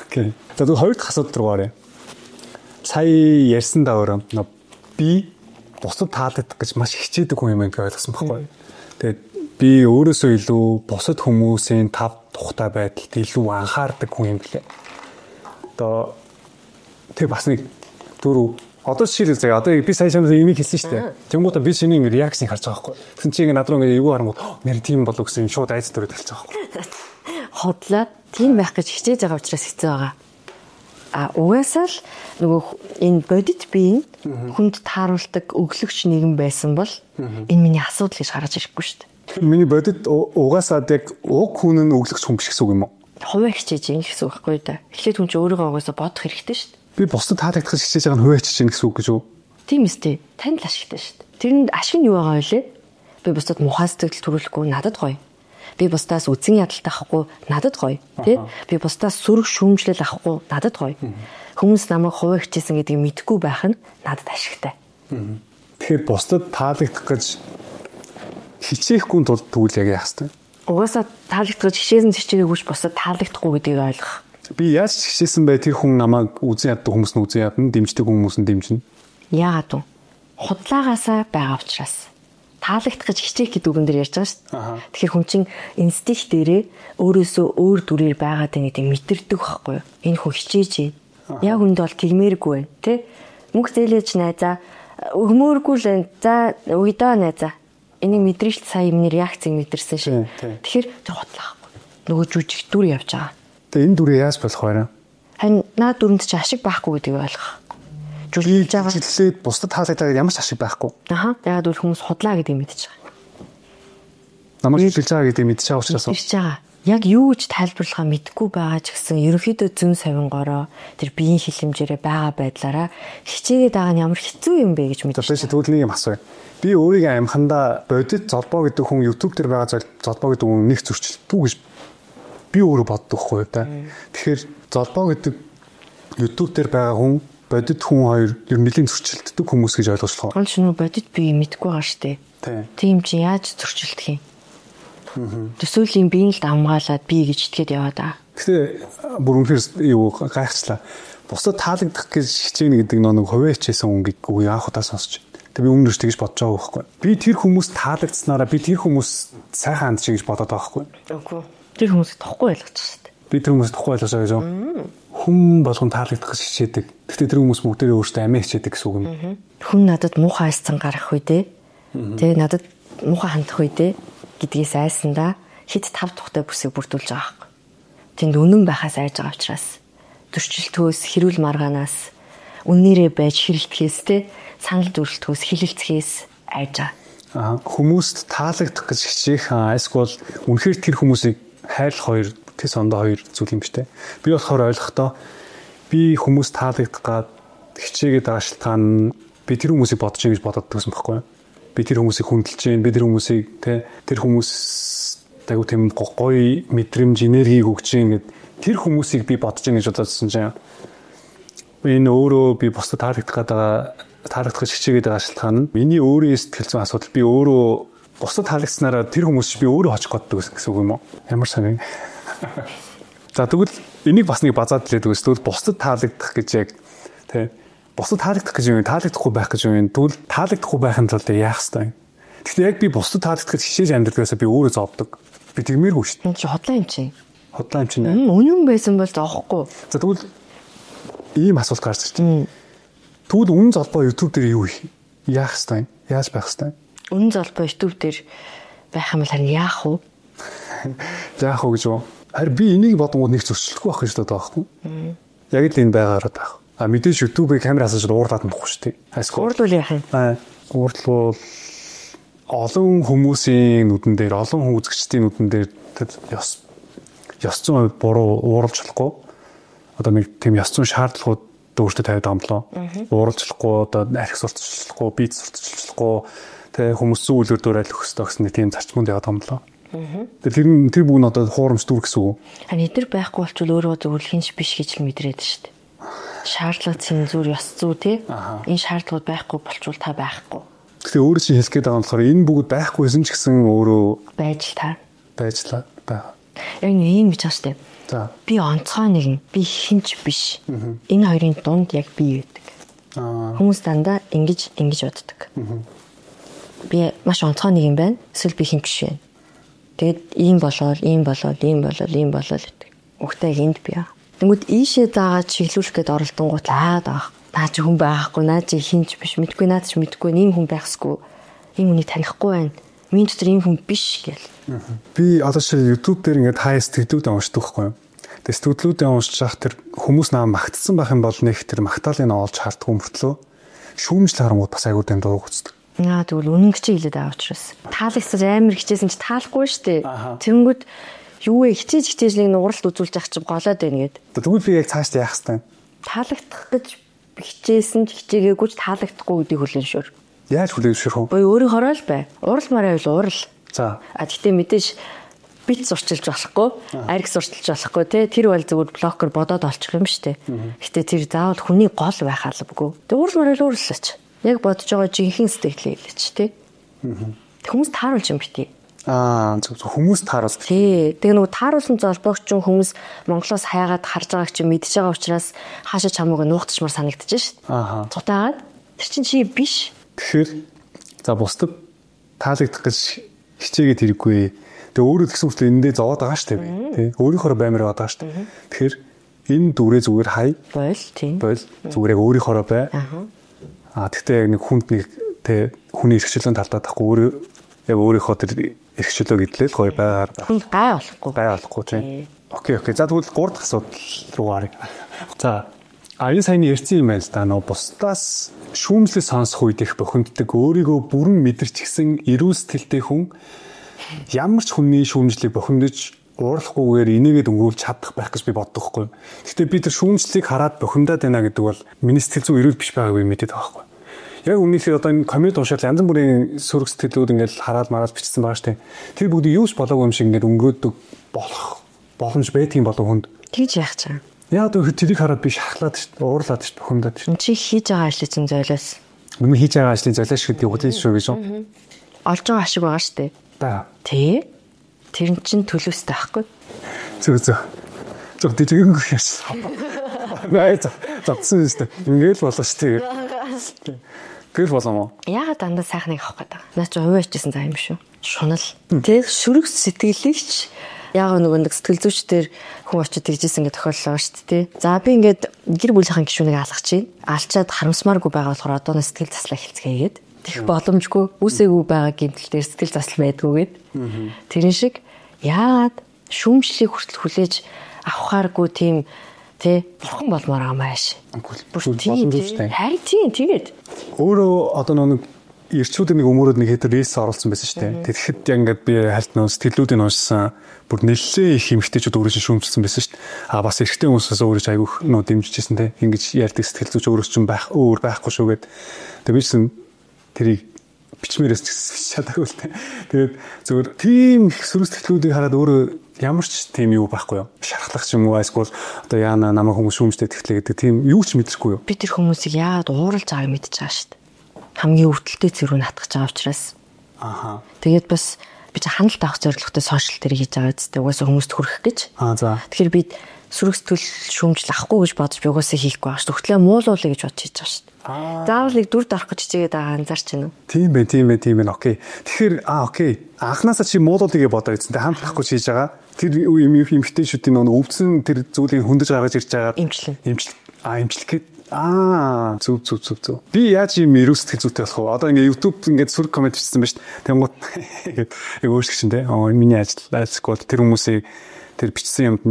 Окей. Тэгээд хоёр дахь асуудал руу оръё. Сая ярьсан даавар би бусдад таалагдах гэж маш хичээдэг хүн юм гэж ойлгосон байхгүй. Тэгээд би өөрөөсөө илүү бусад хүмүүсийн тав тухтай байдалд илүү анхаардаг хүн юм гэлээ. Одоо тэг бас нэг дөрөв одоо жишээлбэл заяа одоо би сая шамд имийг хэлсэн шүү дээ. Тэнгуүтэ би шиний реакцийг харж байгаа байхгүй. Тэгсэн чинь над руу ингээ эвгүй харангууд нэр тийм болов гэсэн шууд айц дөрөв талж байгаа байхгүй. Хотлоо тийм байх гэж хичээж байгаа учраас хэцүү байгаа. Угаасаа л нөгөө энэ бодит биеийн хүнд тааруулдаг өглөгч нэгэн байсан бол энэ миний асуудал гэж гарч ирэхгүй шүү дээ. Миний бодит угаасаа яг уг хүн нь өглөгч хүн биш гэсэн үг юм уу? Хувиа хичээж ийн гэсэн үг байхгүй да. Эхлээд хүн чинь өөрийгөө угаасаа бодох хэрэгтэй шүү дээ. Би бусдад таалагдах хичээж байгаа нь хувиа хичээж ийн гэсэн үг гэж үү? Тийм үстэй. Танд л ашигтай шүү дээ. Тэрэнд ашиг нь юу байгаа вэ? Би бусдад мухай сэтгэл төрүүлэхгүй надад гоё. Би бусдаас үзэн ядалтай авахгүй надад гоё тий. Би бусдаас сөрөг шүүмжлэл авахгүй надад гоё. Хүмүүс намайг хувиа хичээсэн гэдгийг мэдэхгүй байх нь надад ашигтай. Тэгэхээр бусдад таалагдах гэж хичээхгүй тул тэгвэл яг яах вэ? Угаасаа таалагдах гэж хичээсэн хичээгүйч бусдад таалагдахгүй гэдгийг ойлгох. Би яаж хичээсэн бай тэр хүн намайг үзэн яддаг хүмүүс нь үзэн ядна, дэмждэг хүмүүс нь дэмжинэ. Яагаад вэ? Худлаагаасаа байгаа учраас. Таалагдах гэж хичээх гэдэг үгэн дээр ярьж байгаа шүү дээ. Тэгэхээр хүн чинь инстинкт дээрээ өөрөөсөө өөр дүрээр байгаад байгаа гэдгийг мэдэрдэг байхгүй юу? Энэ хүн хичээж яг үндэ бол тэгмээргүй байна, тий? Мөнх зээлэж найзаа өгмөөргүй л байна. За уйдаа найзаа. Энийг мэдрэж сая миний реакцийг мэдэрсэн шээ. Тэгэхээр тэр худлаахгүй. Нөгөө жүжиг дүр явж байгаа. Тэгээ энэ дүрээ яаж болох вэ? Харин наад дүрэнд чи ашиг байхгүй гэдгийг ойлгох. Жүжиглэж байгаа. Жүжиглээд бусдад таалагдаад ямар ч ашиг байхгүй. Ягаад гэвэл хүмүүс худлаа гэдгийг мэдчихэж байгаа. Намайг жүжиглэж байгаа гэдгийг мэдчихэж байгаа учраас. Мэдчихэж байгаа. Яг юу гэж тайлбарлахаа мэдэхгүй байгаа ч гэсэн ерөнхийдөө зүүн савингороо тэр биеийн хилэмжээрээ байгаа байдлаараа хичээгээд байгаа нь ямар хэцүү юм бэ гэж мэдчихэж байгаа. Тэгвэл нэг юм асууя. Би өөрийгөө амхандаа бодит золбоо гэдэг хүн YouTube дээр байгаа золбоо гэдэг хүн нэг зөрчилдөө гэж би өөрөө боддог хгүй та. Тэгэхээр золбоо гэдэг YouTube дээр байгаа хүн бодит хүн хоёр ер нь нэлийн зөрчилддөг хүмүүс гэж ойлгож байна. Гол шинэ бодит би мэдэхгүй байгаа штэ. Тийм чи яаж зөрчилдөх юм? Төсөөлийн биеийн л амгаалаад би гэж итгээд яваад байгаа. Гэтэ бүр үнэхээр юу гайхчлаа. Бусдад таалагдах гэж хичээнэ гэдэг нэг хувиа хичээсэн хүн гэдэг үгүй анх удаа сонсч. Тэг би өмнөж тэгж бодож байгаа байхгүй. Би тэр хүмүүс таалагдсанараа би тэр хүмүүс сайхан хандж гэж бодоод байгаа байхгүй. Үгүй. Тэр хүмүүсийг тохгүй ойлгож шүү дээ. Би тэр хүмүүсийг тохгүй ойлгож байгаа гэж хүн болгон таалагдах гэж хичээдэг. Гэтэ тэр хүмүүс бүгдээрээ өөрсдөө амиа хичээдэг гэсэн үг юм. Хүн надад муухай айсан гарах үедээ тэгээ надад муухай хандах үедээ гэдгээс айсандаа хэд тав тухтай бүсийг бүрдүүлж байгаа байхгүй. Тэнд үнэн байхаас айж байгаа учраас зөрчилтөөс хэрүүл маргаанаас үннээрээ байж хэрэлдэхээс те санал дүрлэлтөөс хилэлцгээс айж байгаа. Хүмүүст таалагдах гэж хичээх айсгол үнэхээр тэр хүмүүсийг хайрлах хоёр тэс ондоо хоёр зүйл юм биш те. Би болохоор ойлгохдоо би хүмүүс таалагдах гад хичээгээд байгаа шалтгаан нь би тэр хүмүүсийг бодож ийн гэж бодоод байсан байхгүй юу? Би тэр хүмүүсийг хүндэлж ийн, би тэр хүмүүсийг тэр хүмүүс тагуу тийм гоё мэдрэмж энергийг өгч ийн гэд тэр хүмүүсийг би бодож ийн гэж бодсон чинь энэ өөрөө би бусдад таалагдах гэж хичээгээд байгаа шалтгаан нь миний өөрийн сэтгэл зүйн асуудал би өөрөө бусдад таалагдсанараа тэр хүмүүс би өөрөө очих годдог гэсэн үг юм уу? Ямар сайн. За тэгвэл энийг бас нэг базаад хэлээд өгөөс. Тэгвэл бусдад таалагдах гэж яг тий бусдад таалагдах гэж юм таалагдахгүй байх гэж юм. Тэгвэл таалагдахгүй байхын тулд яах ёстой юм? Гэхдээ яг би бусдад таалагдах гэж хичээж амьдралаасаа би өөрөө зовдөг. Би тэгмээргүй шүү дээ. Энд чи хотлоо юм чи. Хотлоо юм чи нэ. Үнэн байсан бол зоохгүй. За тэгвэл ийм асуулт гарч ирж байна. Тэгвэл үнэн золбоо YouTube дээр юу их? Яах ёстой юм? Яаж байх ёстой юм? Үнэн золбоо YouTube дээр байх юм бол харин яах вэ? Яах вэ гэж юу? Харин би энийг бодонгууд нэг зөрчлөхгүй байх гэж боддог байхгүй. Яг л энэ байгаараа байх. Мэдээж YouTube-ийг камер асууж уурлаад болохгүй шүү дээ. Уурлуул яах юм? Уурлуул олон хүмүүсийн нүдэн дээр, олон үзэгчдийн нүдэн дээр ёс зүйн хувьд буруу уурлж болохгүй. Одоо нэг тийм ёс зүйн шаардлагууд өөртөө тавиад байгаа юм болоо. Уурлж болохгүй, одоо архи сурталчлахгүй, бие сурталчлахгүй, тэ хүмүүс зүүн үлгэр дуурайл өгөх ёстой гэсэн тийм зарчмууд яваад байгаа юм болоо. Тэр бүгд нь одоо хуурамч дүр гэсэн үг. Эдгээр байхгүй болчвол өөрөө зөвхөн хинч биш гэж л мэдрээд шүү дээ. Шаардлага цензур, ёс зүй тий. Энэ шаардлагууд байхгүй болчвол та байхгүй. Тэгээ өөрөө чинь хэлэх гээд байгаа юм болохоор энэ бүгд байхгүйсэн ч гэсэн өөрөө байжлаа байгаа. Яг ийм гэж байна шүү дээ. За. Би онцгой нэгэн, би хинч биш. Энэ хоёрын дунд яг би байдаг. Хүмүүс дандаа ингэж боддог. Би маш онцгой нэг юм байна. Эсвэл би хинч биш байна. Тэгээд ийм болоод гэдэг. Угтаа энд би аа. Тэнгүүд ийшээ заагаад чиглүүлэх гээд оролдонгууд лаад аа. Наа чи хүн байхгүй, наа чи хинч биш, мэдгүй наад чи мэдгүй, ийм хүн байхсгүй. Ийм хүнийг танихгүй байна. Миний дотор ийм хүн биш гэл. Би одоо чи YouTube дээр ингээд хаяа сэтгэлдүүд уншдаг байхгүй юу? Тэгээд сэтгэлдүүдээ уншиж хах тэр хүмүүс наа магтсан байх юм бол нэг тэр магтаалыг олж хартгүй мөртлөө шүүмжлэх харангууд бас айгуу дэм дууг үздэг. Тэгвэл үнэн гэж хэлээд байгаа учраас. Таалагсаж амар хичээсэн чи таалахгүй штэ. Тэнгүүд юу вэ хичээж нэг нууралт үзүүлж явах чинь голоод байна гээд. Тэгвэл би яг цааш яах хэвээр. Таалагдах гэж хичээсэн ч хичээгээгүй ч таалагдахгүй гэдгийг хүлээн шүр. Яаж хүлээн шүрх вэ? Өөрийн хороо л бай. Уралмаар байвал уурал. За. Гэтээ мэдээж бит сурчилж болохгүй, арх сурчилж болохгүй те. Тэр бол зөвхөн блокер бодоод олчих юм штэ. Гэтээ тэр заавал хүний гол байх албагүй. Тэг уралмаар байвал ууралч. Яг бодож байгаа жинхэнэ сэтгэлээ хэлээч те. Хүмүүс тааруулж юм битгий. Хүмүүс тааруулж. Тий. Тэгээ нөгөө тааруулсан золбогч хүмүүс Монголоос хайгаад харж байгааг чи мэдж байгаа учраас хаашаа чамууг нуугдчихмар санагдаж шít. Цутаагаад тэр чин чи биш. Тэгэхээр за бусдад таалагдах гэж хичээгээд хэрэггүй. Тэгээ өөрөө тэгсэн үстэй эндээ зовоод байгаа шүү дээ. Тий. Өөрийнхөө баймир байгаа шүү дээ. Тэгэхээр энэ дүрээ зүгээр хай. Бойл. Зүгээр яг өөрийнхөө бай. Тэгтээ яг нэг хүнд нэг тий хүний эрхчлэн талдаад тахгүй өөрөө яг өөрийнхөө тэр эрхчлөө гэдлээ л гоё байгаар. Хүн гай болохгүй тий. Окей. За тэгвэл 3 дахь асуудал руу гарыг. За энэ саяны ярьсан юм байна л да. Бусдаас шүүмжлэл сонсох үед их бохинддаг өөрийгөө бүрэн мэдэрч гисэн эрүүл сэтгэлтэй хүн ямар ч хүний шүүмжлэлийг бохиндож уурлахгүйгээр энийгээд өнгөрүүлж чадах байх гэж би боддог хгүй. Гэхдээ би тэр шүүмжлэлийг хараад бохиндаад байна гэдэг бол миний сэтгэл зүй эрүүл биш байгааг би мэдээд байгаа хгүй. Яг өмнөсөө одоо энэ коммент уншаад янз бүрийн сөрөг сэтгэлүүд ингээл хараад мараад бичсэн байгаа штэ. Тэр бүгдийг юус болоогүй юм шиг ингээд өнгөрөөдөг болох боломж байдгийн болов хүнд. Тэгж яах чам. Яг тэр тэрийг хараад би шахлаад штэ, уурлаад штэ, бохиндаад штэ. Чи хийж байгаа ажлын чинь золиос. Өмнө хийж байгаа ажлын золиос шиг үгүй шүү гэж үү? Олж байгаа ашиг байгаа штэ. Тий. Тэр чинь төлөөстэй байхгүй. Зөв тийм яасан. Загсан штэ. Ингээл болоо штэ. Гэр болоо. Яагаад дандаа сайхныг авах гэдэг. Наа чи хувиа ичсэн заа юм шүү. Шунал. Тэг шүрэг сэтгэлийгч яг нэг сэтгэл зүйчдэр хүн очиж тэгжсэн гэдэг тохиолдол байгаа шүү дээ. За би ингээд гэр бүлийнхэн гишүүнийг алгах чинь алчаад харамсмааргүй байгаа болохоор одоо сэтгэл заслаа хэлцгээгээд тэгэх боломжгүй үсээгүй байгаа гэмтэл дээр сэтгэл засал байдгүйгээд тэрэн шиг яагаад шүүмжлэлийг хүртэл хүлээж авахааргүй тийм бурхан болмоор байгаа маш. Харин тэгээд өөрөө одоо нэг ирчүүд нэг өмөрөд нэг хэдэр рейс оруулсан байсан шүү дээ. Тэгэхэд яг ингээд би хальт нөө сэтгэлүүдийг уншсан. Бүр нэлээ их эмгтээчүүд өөрөө чинь шүүмжилсэн байсан шүү дээ. Бас эрэгтэй хүмүүсээс өөрөө ч айгүйх нөө дэмжижсэн те. Ингэж ярьдаг сэтгэл зүйч өөрөөс чинь өөр байхгүй шүүгээд. Тэгээд би чинь тэрийг бичмээрээс чадаагүй л те. Тэгээд зөвөр тийм их сөрөг сэтгэлүүдийг хараад өөрөө ямар ч тийм юу байхгүй юу. Шархлах ч юм уу эсвэл одоо яана намайг хүмүүс шүүмжтэй тэгтлээ гэдэг тийм юу ч мэдрэхгүй юу. Би тэр хүмүүсийг яагаад ууралж байгааг мэдчихэж байгаа шүү дээ. Хамгийн өвдөлтөй зэрүү натгах байгаа учраас. Тэгээд бас би ч хяналт авах зорилготой сошиал дээр хийж байгаа үстэй угаасаа хүмүүст хүрэх гэж. За. Тэгэхээр би сөрөг сэтгэл шүүмжил авахгүй гэж бодож би угаасаа хийхгүй байгаа шүү. Тэгтлээ муулуулъя гэж бодож хийж байгаа шүү. Заавал их дүр дарах гэж чигээд байгаа анзаарч байна уу? Тийм байна. Окей. Тэгэхээр окей. Анхнаасаа чи муулуулъя гэж бодоо гэсэн. Хамт авахгүй хийж байгаа. Тэр эмхтэйчүүдийн нөгөө өвдсөн тэр зүйлийг хөндөж гаргаж ирж байгаа. Имчлэг гээд зөв. Би яаж юм эрүүл сэтгэл зүйтэй болох вэ? Одоо ингээ YouTube ингээд сүрэг коммент бичсэн байна шүү дээ. Тэнгууд ингээд өөрсгөх чинь те. Миний ажил айлсгүй тэр хүмүүсийг тэр бичсэн юмд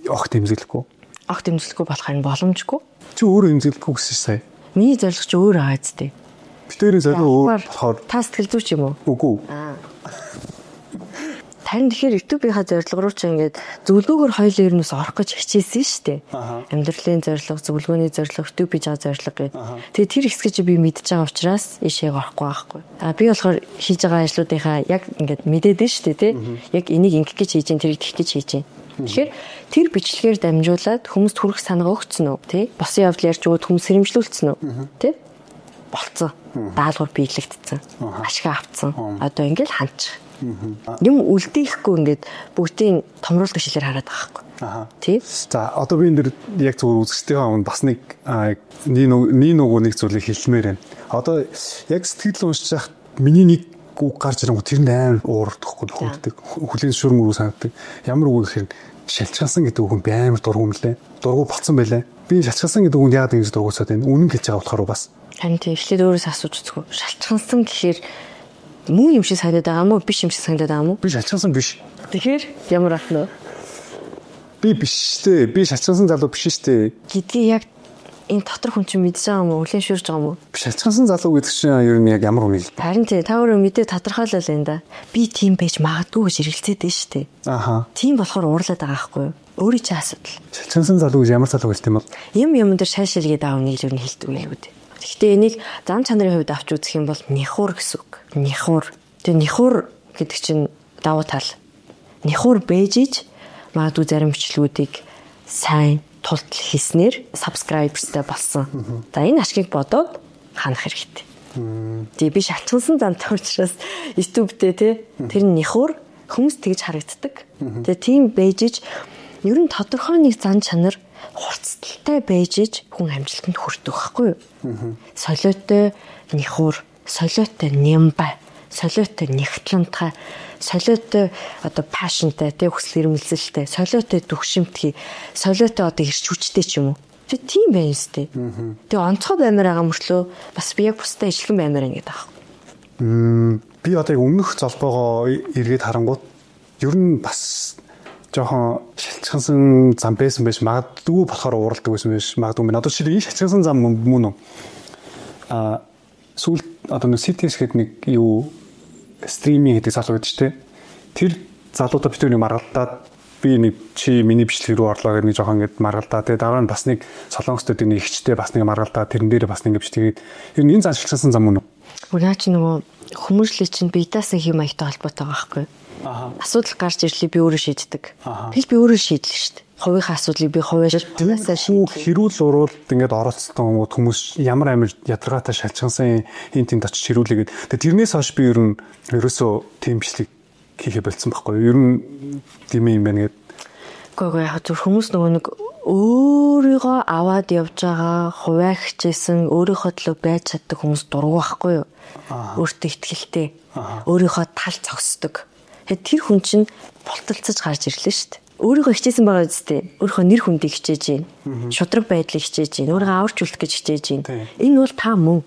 огт хэмзэглэхгүй. огт эмзэглэхгүй болох нь боломжгүй. Чи өөрөө эмзэглэхгүй гэсэн сая. Миний зорилго чи өөр байгаа зү. Битэрийн зорилго өөр болохоор та сэтгэл зүйч юм уу? Үгүй. Харин тэгэхээр YouTube-ийнхаа зорилго руу ч ингээд зөвлөгөөгөр хоёулаа ернөөс орох гэж хичээсэн шүү дээ. Амьдралын зорилго, зөвлөгөөний зорилго, YouTube хийж байгаа зорилго гэдэг. Тэгээ тэр хэсгийг чи би мэдж байгаа учраас ийшээ орохгүй байхгүй. Би болохоор хийж байгаа ажлуудынхаа яг ингээд мэдээд нь шүү дээ, тий. Яг энийг ингэх гэж хийж гин, тэрийг тэгэх гэж хийж гин. Тэгэхээр тэр бичлэгээр дамжуулаад хүмүүст хүрэх санаа өгцөн үү, тий? Босон явдал ярьж өгөөд хүмүүс сэрэмжлүүлсэн үү, тий? Болцсон. Даалгавар биелэгдсэн. Ашиг авцсан. Одоо ингээд хандчих. Юм үлдээхгүй ингээд бүгдийн томруулдаг шилээр хараад байгаа байхгүй. Тий. За одоо би энэ дэр яг зөвхөн үзэгчдийн өмнө бас нэг нэг зүйлийг хэлмээр байна. Одоо яг сэтгэл уншиж байхад миний нэг үг гарч ирэнгүү тэр нь амар уурдахгүй нөхөддөг. Хүлийн шүрмөрөө санагддаг. Ямар үг гэхээр шалчгаасан гэдэг үг нь амар дургуун лээ. Дургуй болцсон байлаа. Би шалчгаасан гэдэг үг нь яагаад ингэж дургуйсаад байна? Үнэн гэж байгаа болохоор бас. Харин тийм эхлээд өөрөөс асууж үзэхгүй. Шалчгаасан гэхээр муу юм шиг санагдаад байгаа мó биш юм шиг санагдаад байгаа мó? Би шалчгаасан биш. Тэгэхээр ямар ах нөө? Би биш дээ. Би шалчгаасан залуу биш дээ. Гэдгийг яг энэ дотор хүн чинь мэдж байгаа юм уу? Хүлээн шүрж байгаа юм уу? Шалчгаасан залуу гэдэг чинь ер нь яг ямар хүн юм? Харин тий, та өөрөө мэдээ тодорхойлол энэ да. Би тийм байж магадгүй гэж эргэлзээд дээ шүү дээ. Тийм болохоор уурлаад байгаа байхгүй юу? Өөрийн чинь асуудал. Шалчгаасан залуу гэж ямар залуу гэлт юм бол? Юм дээр шалшилгээд аав нэг л ер нь хэлдэг байлгүй дээ. Гэхдээ энийг зам чанарын хувьд авч үзэх юм бол нихур гэсэн үг. Нихур. Тэгээ нихур гэдэг чинь давуу тал. Нихур бэжиж магадгүй зарим бичлэгүүдийг сайн тултал хийснээр subscribersтай болсон. За энэ ашгийг бодоод ханах хэрэгтэй. Тэгээ би шалчгансан замтай учраас YouTube дээр тий тэр нихур хүмүүс тэгж харагддаг. Тэгээ тийм бэжиж ер нь тодорхой нэг зан чанар хурцтай бэжиж хүн амжилтанд хүрдэг байхгүй юу? Солиотой нихур, солиотой нямба, солиотой нэгтлэнтэй, солиотой одоо пашнтай, тэ хүсэл эрмэлзэлтэй, солиотой дүгшимтгий, солиотой одоо ирч хүчтэй ч юм уу. Тэг тийм байна үстэй. Тэгээ онцгой баймаар байгаа мөртлөө бас би яг бусдаа ижилхэн баймаар ингээд байгаа. Би одоо яг өмнөх золбоогоо эргээд харангууд ер нь бас жоохон шалчгансан зам байсан байж магадгүй болохоор ууралдаг байсан байж магадгүй мэн. Одоо жишээ нь шалчгансан зам мөн үү? Сүүл одоо нэг CTS гэдэг нэг юу стриминг гэдэг залуу гэдэг чинь тэр залуудаа битүүр нэг маргалдаад би нэг чи миний бичлэг рүү орлоо гэдэг нэг жоохон ингэж маргалдаа. Тэгээ дараа нь бас нэг солонгостой нэг ихчтэй бас нэг маргалдаа тэрэн дээр бас нэг бичлэгээд ер нь энэ зан шалчгансан зам мөн үү? Үнэ чи нөгөө хүмүүжлээ чинь биетаасан хэм маягтай холбоотой байгаа байхгүй юу? Асуудал гарч ирлээ би өөрөө шийддэг. Тэгэл би өөрөө шийдлээ шүү дээ. Хувийнхаа асуудлыг би хувьяаш хэрүүл уруул ингээд оролцсон хүмүүс ямар амар ядаргаатай шалчгансан энэ очиж хэрүүлээгээд. Тэгээ тэрнээс хойш би ер нь ерөөсөө тийм бичлэг хийхэ болцсон байхгүй юу? Ер нь тийм юм байна гэдэг. Гоо яг зөв хүмүүс нөгөө нэг өөрийгөө аваад явж байгаа хуваагчээсэн өөрийнхөө төлөө байж чаддаг хүмүүс дургу байхгүй юу? Өөртөө ихтгэлтэй. Өөрийнхөө тал зогсдог. Тэр хүн чинь болтолцож гарч ирлээ шүү дээ. Өөрийгөө хичээсэн байгаа үстэй. Өөрийнхөө нэр хүндийг хичээж гин. Шудраг байдлыг хичээж гин. Өөрийгөө аварч үлдэх гэж хичээж гин. Энэ бол та мөн.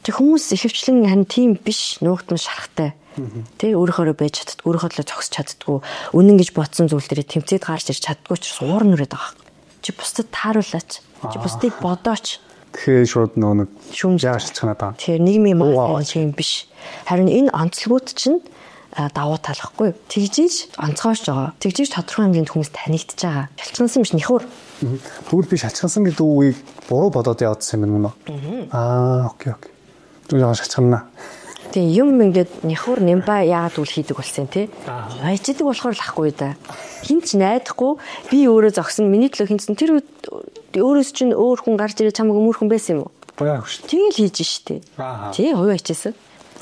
Тэг хүмүүс ихэвчлэн харин тийм биш, нуугдмал шарахтай. Тэ өөрийнхөө байж чаддгүй, өөрийнхөө төлөө зогсож чаддгүй, үнэн гэж бодсон зүйл дээр тэмцээд гарч ирж чаддгүй учраас уурн нүрээд байгаа. Чи бусдад тааруулаач. Чи бусдыг бодооч. Тэгэхээр шууд нэг шүмжээ шалчганаад байгаа. Тэгэхээр нийгмийн маа юм биш. Харин энэ онцлогуд чинь давуу талахгүй. Тэгжиж онцгойж байгаа. Тэгжиж тодорхой хэмжээнд хүмүүс танигдж байгаа. Шалчгансан биш нихур. Тэгвэл би шалчгансан гэдэг үгийг буруу бодоод явуулсан юм уу? Окей. Зүгээр шалчганаа. Тэгээ юм ингээд нихур нямба яагаад үл хийдэг болсон тий? Хайчдаг болохоор л ахгүй да. Хинч найдахгүй би өөрөө зогсон. Миний төлөө хинцэн тэр өөрөөс чинь өөр хүн гарч ирээ чамайг өмөрхөн байсан юм уу? Баяа шүү. Тэгэл хийж штэ. Тий, хувь ачаасан.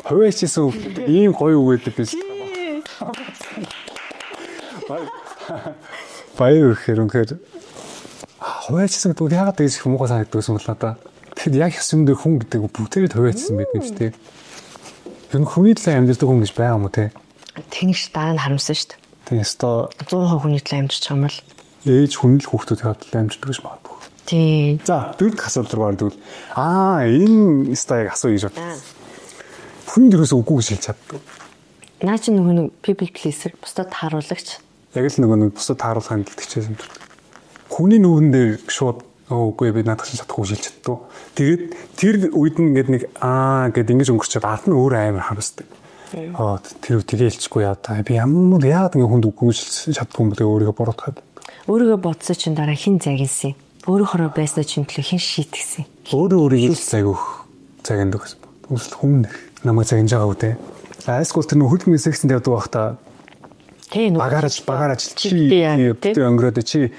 Хувь ачаасан ийм гоё үг гэдэг биш. Баяа гэхээр үнэхээр хувь ачаасан гэдэг яагаад тэгж хүмүүхээ санагддаг юм бол надаа. Тэгэхэд яг юм дээр хүн гэдэг бүгдээрээ хувь ачаасан байдаг юм шүү дээ. Юу хүний төлөө амьддаг хүн гэж байгаа юм уу те? Тэнгиш дараа нь харамсан шүү дээ. Тийм ёстой 100% хүний төлөө амьдч байгаа юм бол ээж хүн л хүүхдүүдийн төлөө амьддаг гэж магадгүй. Тийм. За дөрөв асуулт руу ордог. Энэ стаиг асуу гэж бод. Хүн дөрөөс үгүй гэж хэлж чаддаг. Наа чи нөгөө people pleaser бусдад тааруулагч. Яг л нөгөө бусдад тааруулах хандлагч юм дуртай. хүний нүгэн дээр шууд үгүй би надад чадахгүй шилж чаддгүй. Тэгээд тэр үед ингээд нэг гэд ингэж өнгөрчөөд ард нь өөр амар харагддаг. Тэр тгийлчихгүй яа та би ямар яагаад ингэ хүнд үгүй шилж чаддгүй юм бэ өөрийгөө буруутгаад. Өөрийгөө бодсон чинь дараа хин загинсан. Өөрөөхөө байснаа чинь төлөө хин шийтгсэн. Өөрийгөө загиндаг гэсэн. Үгүй хүн намайг загинж байгаа үү те. Айскул тэр нөх хөлбөмбөгийн сексэнд явдаг байхдаа багаарч чи өнгөрөөд чи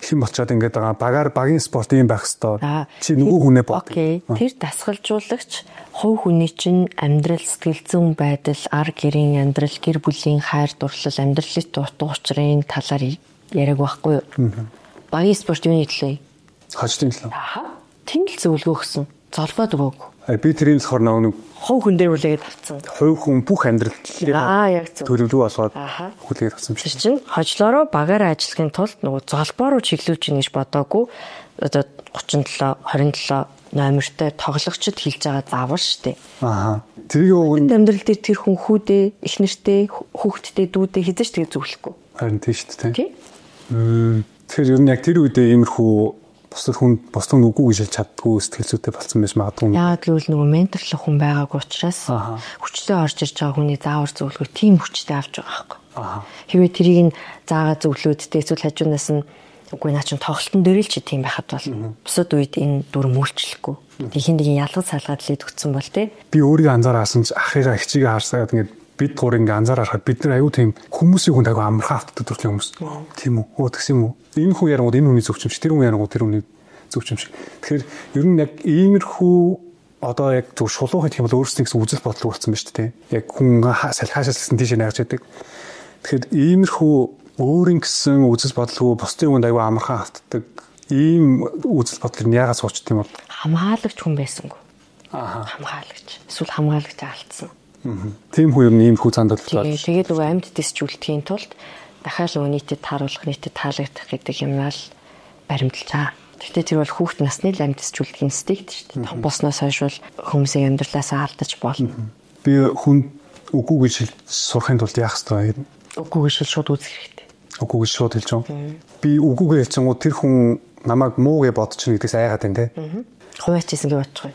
хэн болчиход ингээд байгаа багийн спорт юм байх хэвээр чи нөгөө хүнээ бод. Тэр дасгалжуулагч хувь хүний чинь амьдрал сэтгэл зүйн байдал ар гэрийн амьдрал гэр бүлийн хайр дурлал амьдралын дутуу учрын талаар яриаг байхгүй юу? Багийн спорт юуны төлөө? Хожлын төлөө. Тэнд л зөвлөгөө өгсөн. Золбоод өгөөг. Би тэрийн болохоор нэг хувь хүн дээр үлээгээд авцсан. Хувь хүн бүх амьдралын яг зөв. төлөвлөгөө болгоод хүлээгээд авсан юм шиг. Чинь хожлоороо багаараа ажиллахын тулд нөгөө золбоор чиглүүлж ийн гэж бодоогүй. Одоо 37 номертой тоглогчд хэлж байгаа заавал штэ. Тэрийг амьдрал дээр тэр хүн хүүдээ, их нэртэй, хүүхдтэй, дүүдээ хизэж тэгээ зөвлөхгүй. Харин тийм штэ. Тэгэхээр ер нь яг тэр үедээ иймэрхүү бусад үгүй гэж хэлж чаддгүй сэтгэл зүйтэй болсон байж магадгүй. Яагаад гэвэл нөгөө менторлох хүн байгаагүй учраас хүчтэй орж ирж байгаа хүний заавар зөвлөгөө тийм хүчтэй авч байгаа байхгүй. Хэвээ тэрийг нь заагаа зөвлөөдтэй эсвэл хажуунаас нь үгүй наа чин тоглолтын дээр л чи тийм байхад бол бусад үед энэ дүр мүүлчлэхгүй. Тэхийн нэг ялгаж салгаад лээд өгсөн бол те. Би өөрийгөө анзаарсан ч ахыгаа хичээгээ харсаад ингээд бид гур ингээ анзаараад харахад бид нар аюу тийм хүмүүсийн хүнд аюу амархан автдаг төрлийн хүмүүс. Тийм үү? Тэгсэн юм уу? Энэ хүн ярангууд энэ хүний зөвчмш, тэр хүн ярангууд тэр хүний зөвчмш. Тэгэхээр ер нь яг иймэрхүү одоо яг зөв шулуух гэх юм бол өөрсдийн гэсэн үзэл бодол болсон байна шүү дээ. Яг хүн хаашаасэлсэн тийш найгаж байдаг. Тэгэхээр иймэрхүү өөрийн гэсэн үзэл бодлоо бусдын хүнд аюу амархан автдаг ийм үзэл бодлыг яагаад суучт юм бол хамгаалагч хүн байсангүй. Хамгаалагч. Эсвэл хамгаалагч алдсан. Тийм хүн юм ийм хүү цаанд болж байна. Тэгээд нөгөө амьд дэсжүүлдэхийн тулд дахиад нөгөө нийтэд тааруулах, нийтэд таалагдах гэдэг юмнаа л баримталж байгаа. Гэхдээ тэр бол хүүхд насны л амьд дэсжүүлдэхийн стигт шүү дээ. Том болсноос хойш бол хүмүүсийн амьдралаасаа алдаж болно. Би хүн үгүй гэж сурахын тулд яах ёстой юм? Үгүй гэж шууд үзэх хэрэгтэй. Үгүй гэж шууд хэлж байгаа. Би үгүйгээ хэлчихэнгүү тэр хүн намайг муу гэж бодчихно гэдгээс айгаад байна те. Хуваач хийсэн гэж бодчих юм.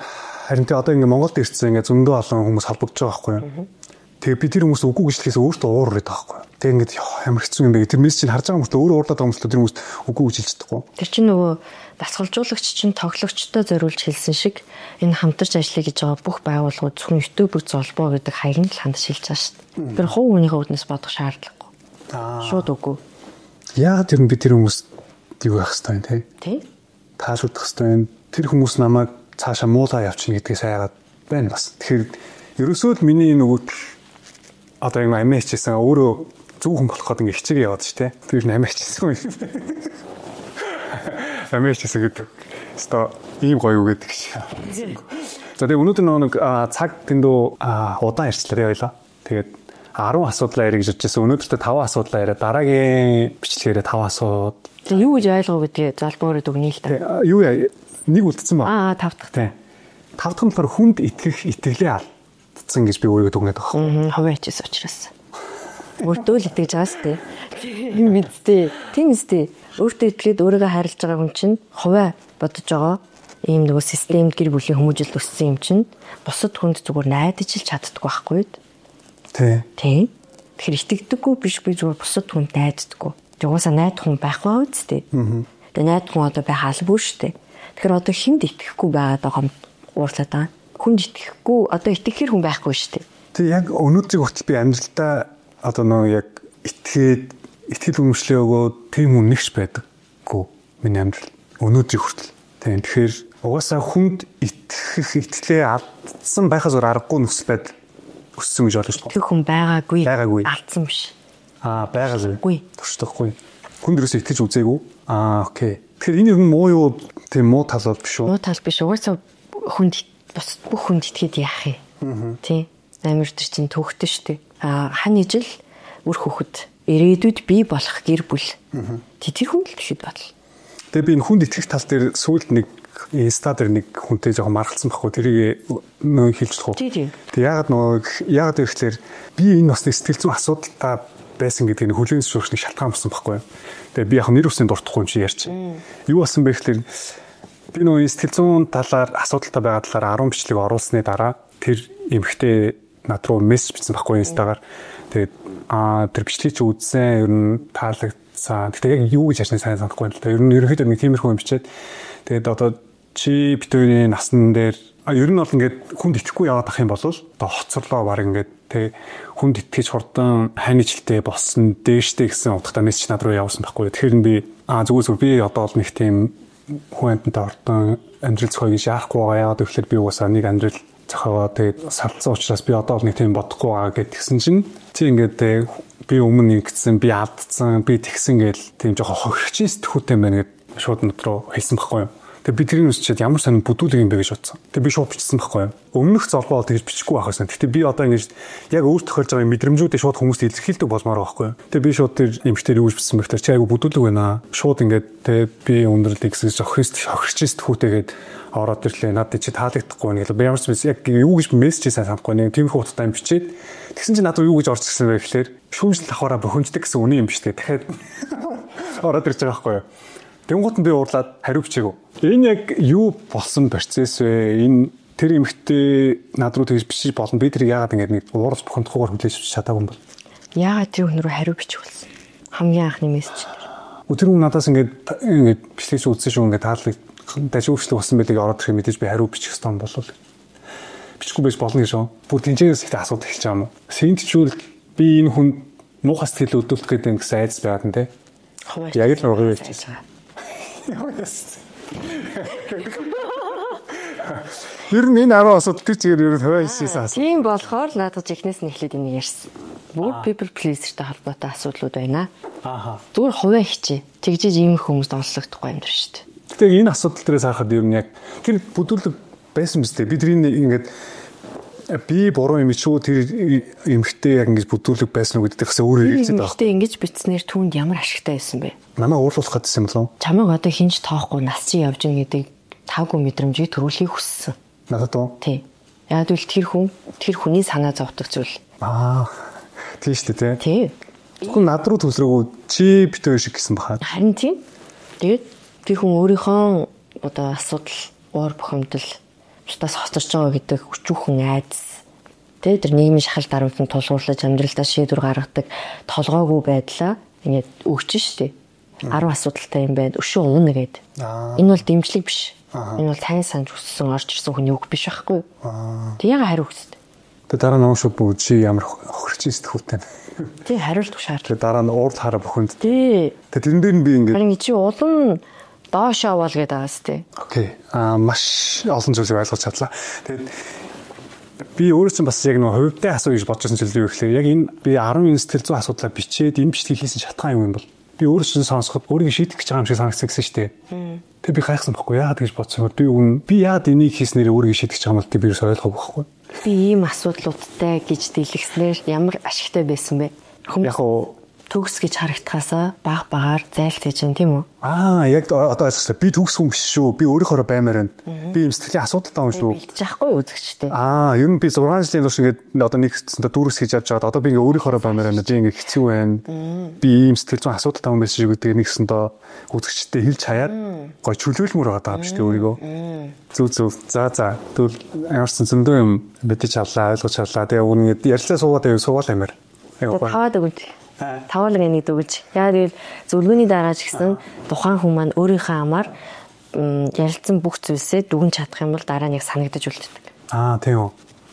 Харин тэ одоо ингээ Монголд ирсэн ингээ зөндөө олон хүмүүс холбогдож байгаа байхгүй юу? Тэгээ би тэр хүмүүс үгүй гэж хэлэхээс өөртөө уур ураад байгаа байхгүй юу? Тэгээ ингээ ямар хэцүү юм бэ? Тэр мессеж чинь харж байгаа хүмүүс өөрөө уурлаад байгаа хүмүүс тэр хүмүүс үгүй гэж хэлж чадахгүй. Тэр чинь нөгөө дасгалжуулагч чинь тоглогчтой зориулж хэлсэн шиг энэ хамтарч ажиллая гэж байгаа бүх байгууллагууд зөвхөн YouTube-ийг золбоо гэдэг хаяг нь л хандаж хэлж байгаа шүү дээ. Тэр хувь хүнийхээ үднэс бодох шаардлагагүй. Шууд үгүй. Яагаад тэр нь би тэр хүмүүст юу яах хэвээр те? Тий? Таашуудах хэвээр тэр хүмүүс намайг цаашаа муулаа явчихна гэдгээс айгаад байна бас. Тэгэхээр ерөөсөө л миний нөгөө одоо ингэ амиа хичээсэн өөрөө зөв хүн болох гээд ингэ хичээгээ яваад ш тэ. Тэр нь амиа хичээсэн юм. Амиа хичээсэн гэдэг. Өстой ийм гоё юу гэдэг шиг. За тэгээ өнөөдөр нэг цаг дэндүү удаан ярьчлаа ойлоо. Тэгээд 10 асуудлаа ярих гэж иржсэн. Өнөөдөртөө 5 асуудлаа яриа. Дараагийн бичлэгээр 5 асууд. Юу гэж ойлгоо гэдгийг залбиураад өгнө л та. Юу яа нэг үлдсэн ба. 5 дахь. Тий. 5 дахь нь болохоор хүнд итгэх итгэлээ алдсан гэж би өөрийгөө дүгнээд байгаа. Хуваач учраас. Өөртөө л итгэж байгаас тээ. Тийм үстэй. Тийм үстэй. Өөртөө итгээд өөрийгөө хайрлаж байгаа хүн чинь хуваа бодож байгаа. Ийм нөгөө системд гэр бүлийн хүмүүжил өссөн юм чинь бусад хүнд зүгээр найдаж л чаддаггүй байхгүй юу? Тий. Тэгэхээр итгэдэггүй биш би зүгээр бусад хүнд найддаггүй. Угаасаа найдах хүн байхгүй үстэй. Тэгээ найдах хүн одоо байх албагүй шүү дээ. Тэгэхээр одоо хүнд итгэхгүй байгаад байгаа юм уурлаад байгаа. Хүнд итгэхгүй одоо итгэхэр хүн байхгүй шүү дээ. Тэг яг өнөөдрийг хүртэл би амьдралдаа одоо нөө яг итгэл үнэмшлээ өгөө тийм хүн нэгч байдаггүй миний амьдрал. Өнөөдрийг хүртэл. Тэгэхээр угаасаа хүнд итгэх итгэлээ алдсан байхаас өөр аргагүй нөхцөл байдал өссөн гэж ойлгож байна. Тэр хүн байгаагүй. Алдсан биш. Байгаагүй. Туршдаггүй. Хүнд ерөөсөө итгэж үзээгүй. Окей. Тэгэхээр энэ юу муу юу тийм муу тал бол биш үү? Муу тал биш. Угаасаа хүнд бүх хүнд итгээд яах юм. Тий. Амар тэр чинь төвхтөн штэ. Хань ижил үр хөхөд ирээдүйд бий болох гэр бүл. Тэр хүн л гэхэд бодол. Тэгээ би энэ хүнд итгэх тал дээр сүүлд нэг инста дээр нэг хүнтэй жоохон маргалцсан байхгүй тэрийг нөө хэлж болох уу. Тий. Тэг яагаад гэхээр би энэ бас сэтгэл зүйн асуудалтай байсан гэдгийг хүлээн зөвшөөрөх шалтгаан болсон байхгүй юу. Тэгээ би яг нэр үсний дуртахгүй юм чи ярьч. Юу болсон бэ гэхээр би нөгөө сэтгэл зүйн талаар асуудалтай байгаа талаар 10 бичлэг оруулсны дараа тэр эмэгтэй над руу мессеж бичсэн байхгүй юу инстагаар. Тэгээд тэр бичлэгийг чи үзсэн ер нь таалагдсан. Тэгтээ яг юу гэж ярьсныг сайн санахгүй байна л да. Ер нь ерөнхийдөө нэг тиймэрхүү юм бичээд тэгээд одоо чи битүүрийн насн дээр ер нь бол ингээд хүнд итгэхгүй яваад ах юм бол одоо хоцорлоо баг ингээд тэг хүнд итгэж хурдан хайнычльтэй болсон дээштэй гэсэн утгатай мессеж над руу явуулсан байхгүй. Тэгэхээр би зүгээр би одоо бол нэг тийм хүн амьтантай хурдан амьдрал зохиё гэж яахгүй байгаа. Яагаад гэвэл би угаасаа нэг амьдрал зохиогоо тэгээд салцсан учраас би одоо бол нэг тийм бодохгүй байгаа гэдгсэн чинь чи ингээд би өмнө нэгдсэн би алдсан би тэгсэн гээл тийм жоохон хохирч сэтгүүтэй байна гэд шууд над руу хэлсэн байхгүй юу. Тэгээ би тэрийг үсчихэд ямар сонир бүдүүлэг юм бэ гэж бодсон. Тэгээ би шууд бичсэн байхгүй юу. Өмнөх золбоо тэгж бичихгүй байхсан. Гэхдээ би одоо ингэж яг өөр тохиолж байгаа мэдрэмжүүдийг шууд хүмүүст илэрхийлдэг болмоор байхгүй юу. Тэгээ би шууд тэр эмчтэр юу гэж бичсэн бэ гэхээр чи айгу бүдүүлэг байна. Шууд ингэж тэгээ би өндөрлөг гэсэн хохирчист хүүтэйгээд ороод ирлээ. Надад чи таалагдахгүй байна гэл. Би ямар ч юм яг юу гэж мессеж сайн санахгүй нэг тиймэрхүү утгатай юм бичээд тэгсэн чи надад юу гэж орж ирсэн бэ гэхээр шүүмжлэл авахаараа бохимждаг гэсэн үнэн юм биш тэгээ. Дахиад ороод ирж байгаа байхгүй юу. Тэнгуут нь би уурлаад хариу бичээгүү. Энэ яг юу болсон процесс вэ? Энэ тэр эмэгтэй над руу тэгж бичиж болно. Би тэр яагаад ингэж нэг уурал бохомдохгүйгээр хүлээж авч чадаагүй юм бол. Яагаад тэр хүн рүү хариу бичих болсон? Хамгийн анхны мессеж дээр. Тэр хүн надаас ингэж бичлэгч үзсэн шүү ингэ таалаг дажигвчлэг болсон байлыг ороод ирэх мэдээж би хариу бичих ёстой юм болов. Бичихгүй байж болно гэж шүү. Бүр тэнцээс ихтэй асуудал эхэлж байгаа юм уу? Синтчүүл би энэ хүн муухай сэтгэл өдөлтөх гэдэг гэсэн айдас байгаад нь те. Яг л ургыг хэлж байгаа. Ер нь энэ 10 асуудал тэр чигээр ер нь хувиа хийсэн асуудал. Тийм болохоор надад ихнээс нь эхлээд энийг ярьсан. Бүгд people pleaser-тэй холбоотой асуудлууд байна. Зүгээр хувиа хичээ. Тэгжиж ийм хүмүүст онцлогдохгүй юм дэр шүү дээ. Гэтэ энэ асуудал дээрээс харахад ер нь яг тэр бүдүүлэг байсан биз дээ. Би тэрийг ингээд би буруу юм шүү тэр эмхтэй яг ингэж бүдүүлэг байсан уу гэдэгтээ өөрөө хэлээд байгаа. Эмхтэй ингэж битснээр түүнд ямар ашигтай байсан бэ? Намайг уурлуулах гэсэн юм болов? Чамайг одоо хинж тоохгүй нас чи явж ийн гэдэг тавгүй мэдрэмжийг төрүүлэхийг хүссэн. Надад уу? Тий. Яг л тэр хүний санаа зовдог зүйл. Тийм шүү дээ тий. Хүн над руу төсрөөгөө чи битүү шиг гэсэн баха. Харин тийм. Тэгээд тэр хүн өөрийнхөө одоо асуудал уур бухимдал тус хоцорч байгаа гэдэг өчүүхэн айдас. Тэр нийгмийн шахал дарамтанд тулгуурлаж амьдралдаа шийдвэр гаргадаг толгойгүй байдлаа ингээд өгч штэ. 10 асуудалтай юм байна. Өшөө уна гэд. Энэ бол дэмжлэг биш. Энэ бол тань санаж өссөн орж ирсэн хүний үг биш байхгүй юу? Тэг яга хариу өгсөн. Тэг дараа нь ууш бүү чи ямар хохирч сэтгүүтэй. Тэг хариулт шаардлага. Тэг дараа нь уурд хараа бөхөнд. Тэг тэрэн дээр нь би ингээд харин чи улан доош авал гэдэг байгаас тий. Окей. Маш олон зүйлийг ойлгож чадлаа. Тэгээд би өөрөө ч бас яг нэг хувьдаа асуу гэж бодож байсан зүйл юу гэхээр яг энэ би 19 сэтгэл зүйн асуудлаа бичээд энэ бичлэгийг хийсэн шалтгаан юм бол би өөрөө ч сонсоход өөрийгөө шийдэх гэж байгаа юм шиг санагдсан гэсэн шүү дээ. Тэгээд би гайхсан байхгүй яагаад гэж бодсон юм би яагаад энийг хийснээр өөрийгөө шийдэх гэж байгаа юм бол би ерөөс ойлгоогүй байхгүй. Би ийм асуудлуудтай гэж дэлгэснээр ямар ашигтай байсан бэ? Яг уу төгс гэж харагдахаасаа баг-багаар зайлтгийж байна тийм үү? Яг одоо ойлгосон. Би төгс хүн биш шүү. Би өөрийнхөө баймаар байна. Би юм сэтгэлийн асуудалтай хүн шүү. Бэлдэж яахгүй үзэгчтэй. Ер нь би 6 жилийн турш ингээд одоо нэг хэсэндээ дүүрс хийж явж байгаад одоо би ингээ өөрийнхөө баймаар байна. Би ингээ хэцүү байна. Би ийм сэтгэл зүйн асуудалтай хүн байсан шүү гэдэг нэг хэсэндээ үзэгчтэй хэлж хаяад гой чөлөөлмөр байгаа юм шүү дээ өөрийгөө. Зүг. За. Тэгвэл ямарсан зөндөө юм мэдэж авлаа, ойлгож авлаа. Тэгээ үнэхээр ярьцлаа суугаад амир. Таваад өгөөд. Тавуулга нэг дүгж. Яг л зөвлөгөөний дараа ч гэсэн тухайн хүн маань өөрийнхөө амаар ярилцсан бүх зүйлсээ дүгэн чадах юм бол дараа нь яг санагдаж үлддэг. Тийм үү.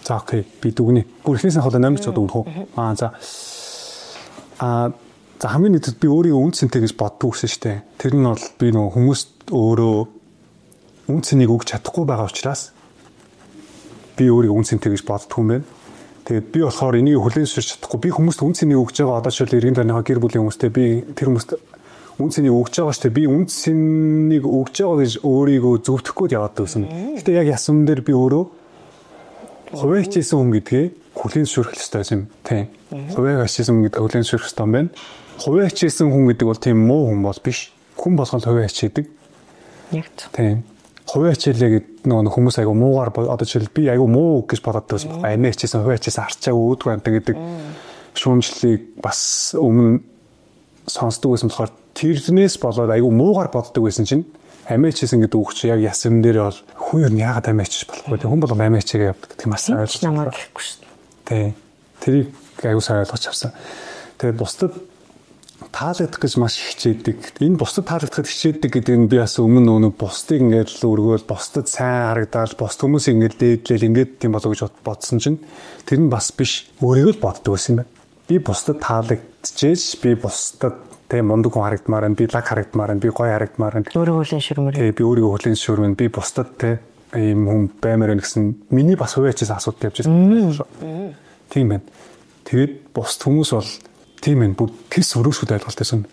За окей. Би дүгнэ. Бүр ихнээс хаваа номер ч дүгнэх үү? За. За хамгийн нэгд би өөрийгөө үн цэнтэй гэж боддог гэсэн шүү дээ. Тэр нь бол би нөгөө хүмүүст өөрөө үн цэнийг өгч чадахгүй байгаа учраас би өөрийгөө үн цэнтэй гэж боддог юм байна. Тэгээд би болохоор энийг хүлээн зөвшөөрч чадахгүй. Би хүмүүст үн цэнийг өгч байгаа одоо шил иргэн тойрныхоо гэр бүлийн хүмүүстэй би тэр хүмүүст үн цэнийг өгч байгаа шүү дээ. Би үн цэнийг өгч байгаа гэж өөрийгөө зөвтгөх гээд яваад байсан. Гэтэ яг ясам дээр би өөрөө хувиа хичээсэн хүн гэдгээ хүлээн зөвшөөрөх хэрэгтэй юм. Тийм. Хувиа хичээсэн хүн гэдэг хүлээн зөвшөөрөх хэрэгтэй юм байна. Хувиа хичээсэн хүн гэдэг бол тийм муу хүн бол биш. Хүн болгонд хувиа хичээдэг. Яг тийм. Хувиа хичээлээ гэдэг нөгөө хүмүүс айгу муугаар одоо жишээл би айгу муу гэж бодоод байсан. Амиа хичээсэн хувиа хичээсэн арчаагүй өөдгөө амтан гэдэг шүүмжлэлийг бас өмнө сонсдог байсан болохоор тэрнээс болоод айгүй муугар боддог байсан чинь амиачээс ингээд үг чи яг ясам дээр бол хүн ер нь яагаад амиачж болохгүй те хүн бол амиачгаа явдаг гэх юм бас ойлгож намайг гэхгүй шүү дээ. Тэрийг айгүй сайн ойлгож авсан. Тэгээд бусдад таалагдах гэж маш хичээдэг. Энэ бусдад таалагдахад хичээдэг гэдэг нь би бас өмнө нөгөө бусдыг ингээд л өргөөл бусдад сайн харагдаад бусд хүмүүсийг ингээд дээдлэл ингээд тийм болоо гэж бодсон чинь тэр нь бас биш өөрийгөө л боддог байсан юм байна. Би бусдад таалагдчихэж би бусдад тийм мундаг хүн харагдмаар байна. Би лаг харагдмаар байна. Би гоё харагдмаар байна. Өөрийгөө хүлээн шүрмээр. Би өөрийгөө хүлээн шүрмээр би бусдад ийм хүн баймаар байна гэсэн миний бас хувьячаас асуудал явж байсан. Тийм байна. Тэгээд бусд хүмүүс бол тийм ээ бүр тэс өрөөсөд ойлголтойсэн.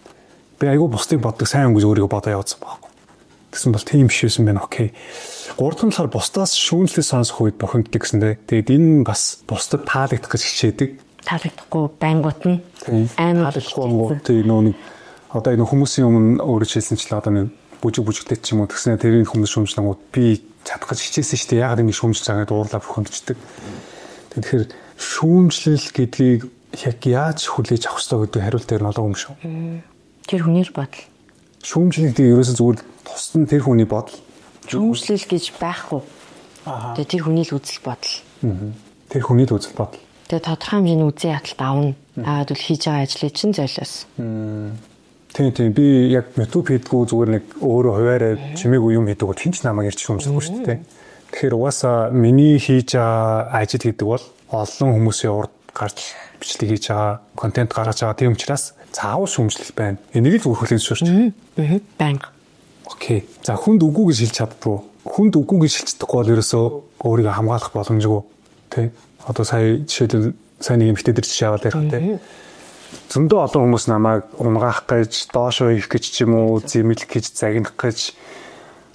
Би айгүй бусдыг боддог сайн хүн гэж өөрийгөө бодоо явуулсан байхгүй. Тэгсэн бол тийм биш байсан байна. Окей. Гуравдах нь болохоор бусдаас шүүмжлэл сонсох үед бохинддаг гэсэндээ. Тэгээд энэ бас бусдад таалагдах гэж хичээдэг. Таалагдахгүй байнгут нь амар таалагдахгүй тийм нөө одоо энэ хүмүүсийн өмнө өөрөө хэлсэнчлээ одоо нэг бүжигтэй ч юм уу тэгснээр тэрийн хүмүүс шүүмжлэнгууд би чадах гэж хичээсэн шүү дээ. Ягаад ингэ шүүмжлэж байгаад уурлаа бохиндчдаг. Тэгэхээр шүүмжлэл гэдгийг яг яаж хүлээж авах ёстой гэдэг хариулт дээр нь олоогүй юм шүү. Тэр хүний л бодол. Шүүмжлэлийг ерөөсөө зүгээр тусдан тэр хүний бодол. Шүүмжлэл гэж байхгүй. Тэгээ тэр хүний л үзэл бодол. Тэр хүний л үзэл бодол. Тэгээ тодорхой хэмжээний үзэн ядалт авна. Аваад үл хийж байгаа ажлыг чинь золиос. Тийм би яг YouTube хийдгүү зүгээр нэг өөрөө хуваараа чимээгүй юм хийдэг бол хинч намайг ярьж шүүмжлэхгүй шүү дээ. Тэгэхээр угаасаа миний хийж байгаа ажил гэдэг бол олон хүмүүсийн урд гарч бичлэг хийж байгаа, контент гаргаж байгаа тийм учраас заавал шүүмжлэл байна. Энийг л зөвхөн хэлж шүү дээ. Банк. Окей. За хүнд үгүй гэж хэлж чаддгүй. Хүнд үгүй гэж хэлж чадахгүй бол ерөөсөө өөрийгөө хамгаалах боломжгүй. Тэ. Одоо сая жишээлбэл сайн нэг эмэгтэй дээр жишээ аваад ярих тэ. Зөндөө олон хүмүүс намайг унгаах гэж, доошоо хийх гэж ч юм уу, зэмлэх гэж, загнах гэж,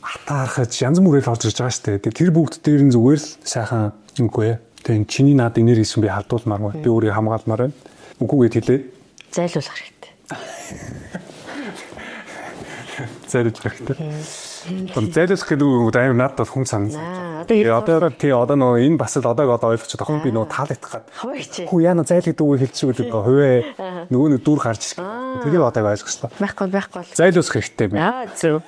атаарах гэж янз бүрээр орж ирж байгаа шүү дээ. Тэр бүгд дээр нь зүгээр л сайхан үгүй ээ. Тэгээ чиний наадыг нэр хийсэн би халдуулмаар байна. Би өөрийгөө хамгаалмаар байна. Үгүйгээд хэлээ. Зайлуулах хэрэгтэй. Зайлуулах хэрэгтэй. Зайлуулах гэдэг үг амар надад хүн санагдсан. Одоо нөө энэ бас л одоог ойлгочиход байгаа. Би нөө таалагдах гад. Хүү яана зайлуулдаг үг хэлчихвэл хувээ нөгөө нэг дүр гарч ирэх. Тэгээ одоог ойлгочлаа. Байхгүй. Зайлуулах хэрэгтэй юм. Зөв.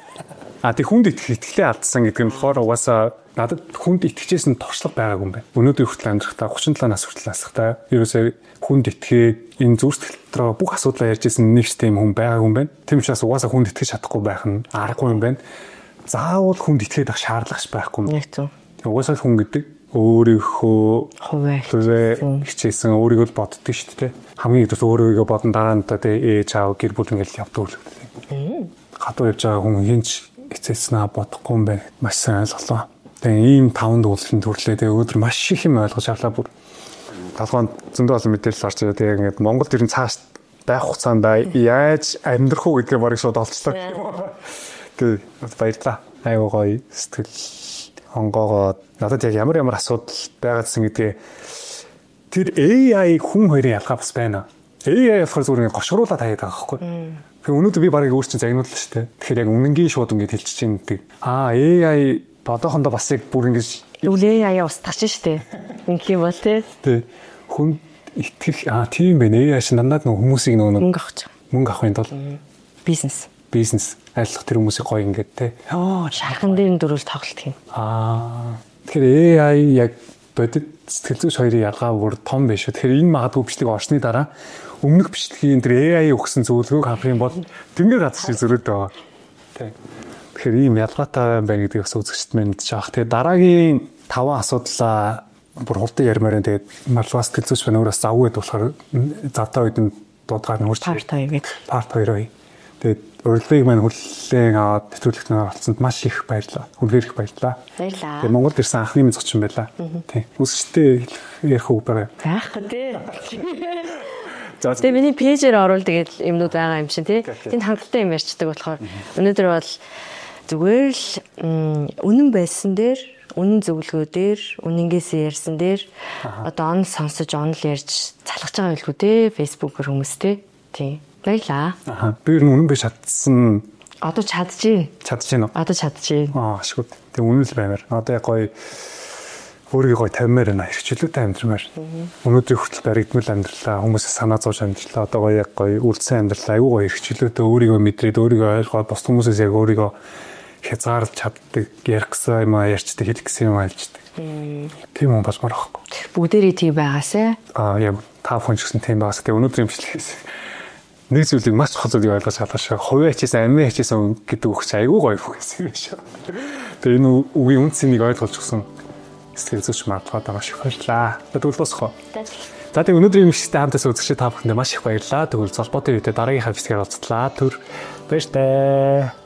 Тэг хүнд итгэлээ алдсан гэдэг нь болохоор угаасаа надад хүнд итгэжээс нь туршлага байгаагүй юм байна. Өнөөдөр хүртэл амьдрахтаа 37 нас хүртэл насахтаа ерөөсөө хүнд итгээд энэ зүрх сэтгэл бүх асуудлаа ярьж исэн нэг ч тийм хүн байгаагүй юм байна. Тийм учраас угаасаа хүнд итгэж чадахгүй байх нь аргагүй юм байна. Заавал хүнд итгээд ах шаардлагач байхгүй юм. Яг зөв. Угаасаа хүн гэдэг өөрийнхөө хуваа хичээсэн өөрийгөө л боддог шүү дээ. Хамгийн ихэвчлэн өөрийгөө бодон дараа нь ээж аав гэр бүл ингээл явдаг л. Хатуу явж байгаа хүн хинч эцээснаа бодохгүй юм байна. Маш сайн ойлголоо. Тэгээ ийм 5 дуулын төрлөө тэгээ өдөр маш их юм ойлгож авлаа бүр. Талханд зөндөө олон мэдээлэл орж ирээ. Тэгээ ингээд Монголд ер нь цааш байх хугацаанд яаж амьдрах уу гэдгээ барыг шууд олцлоо. Тэгээ баярлаа. Айгуу гоё сэтгэл хонгоогоо надад яг ямар асуудал байгаадсан гэдгээ тэр AI хүн хоёрын ялгаа бас байна. AI болохоор зүгээр гошгоруулаад хаяад байгаа байхгүй. Тэгээ өнөөдөр би барыг өөр чинь загнууллаа шүү дээ. Тэгэхээр яг үнэнгийн шууд ингээд хэлчихэж чинь гэдэг. AI бодохондоо бас яг бүр ингэж AI устгаж штэ. Инх юм бол тий. Хүн итгэх тийм байна. AI шин дандаа нэг хүмүүсийг нэг мөнгө авахын тулд бизнес айлах тэр хүмүүсийг гоё ингээд тий. Шархан дээр дөрөв тоглолт юм. Тэгэхээр AI яг бодит сэтгэл зүйч хоёрын ялгаа бүр том биш шүү. Тэгэхээр энэ магадгүй бичлэг орсны дараа өмнөх бичлэгийн тэр AI өгсөн зөвлөгөөг харах юм бол тэнгэр газар шиг зөрөөд байгаа. Тий. Тэгэхээр ийм ялгаатай байна гэдгийг бас үзэгчд мэд жаах. Тэгээ дараагийн 5 асуудлаа бүр хурдан ярмаар энэ тэгээд малвас сэтгэл зүйч байна өөрөөс завгүй болохоор завтаа үед нь дуудгаар нь хурж part 2 тэгээд урилгыг маань хүлээн аваад нэвтрүүлэгт оролцсонд маш их баярлалаа. Үнэхээр их баярлалаа. Тэгээд Монголд ирсэн анхны минь зочин байлаа. Тийм. Үсчтэй ярих үг байгаа. Байх тий. Тэгээ миний пэйжээр оруулдаг юмнууд байгаа юм шиг тий. Тэнд хангалттай юм ярьцдаг болохоор өнөөдөр бол зүгээр л үнэн байсан дээр, үнэн зөвлөгөө дээр, үнэнгээсээ ярьсан дээр одоо он сонсож онл ярьж залхаж байгаа байлгүй тий. Facebook-оор хүмүүстэй. Тий. Баярлаа. Би ер нь үнэн биш чадсан. Одоо чадчихээн. Чадчихээн үү? Одоо чадчихээн. Ашгүй. Тэгээ үнэн л баймаар. Одоо яг гоё өөрийгөө тавьмаар байна. Эрхчлөөтэй амьдрмаар. Өнөөдрийн хүртэл баригдмал амьдралаа, хүмүүсээ санаа зовж амьдралаа, одоо гоё үлдсэн амьдралаа, айгүй гоё эрхчлөөтэй өөрийгөө мэдрээд, өөрийгөө ойлгоод, бус хүмүүсээс яг өөрийгөө хязгаарлаж чаддаг, ярих гэсэн юм аа, ярьчдаг, хэлэх гэсэн юм альждаг. Тийм юм болмоор байхгүй. Бүгдээрээ тийм байгаасай. Яг та хүн ч гэсэн тийм байгаас. Тэгээ өнөөдрийн имчилгээс нэг зүйлийг маш чухал зүйлийг ойлгож чадлаа. Хувиа хичээсэн, амиа хичээсэн гэдэг үг чи айгүй гоё үг гэсэн юм шиг. Тэгээ энэ үгийн үндсийг ойлгож өгсөн сэтгэл зүйч магадлал байгаа шиг баярлаа. Тэгвэл дуусах уу? За тэгээ өнөөдрийн имчилгээтэй хамтаас үзэгч та бүхэндээ маш их баярлалаа. Тэгвэл холбоотой үедээ дараагийнхаа хэсгээр уулзлаа. Түр баяртай.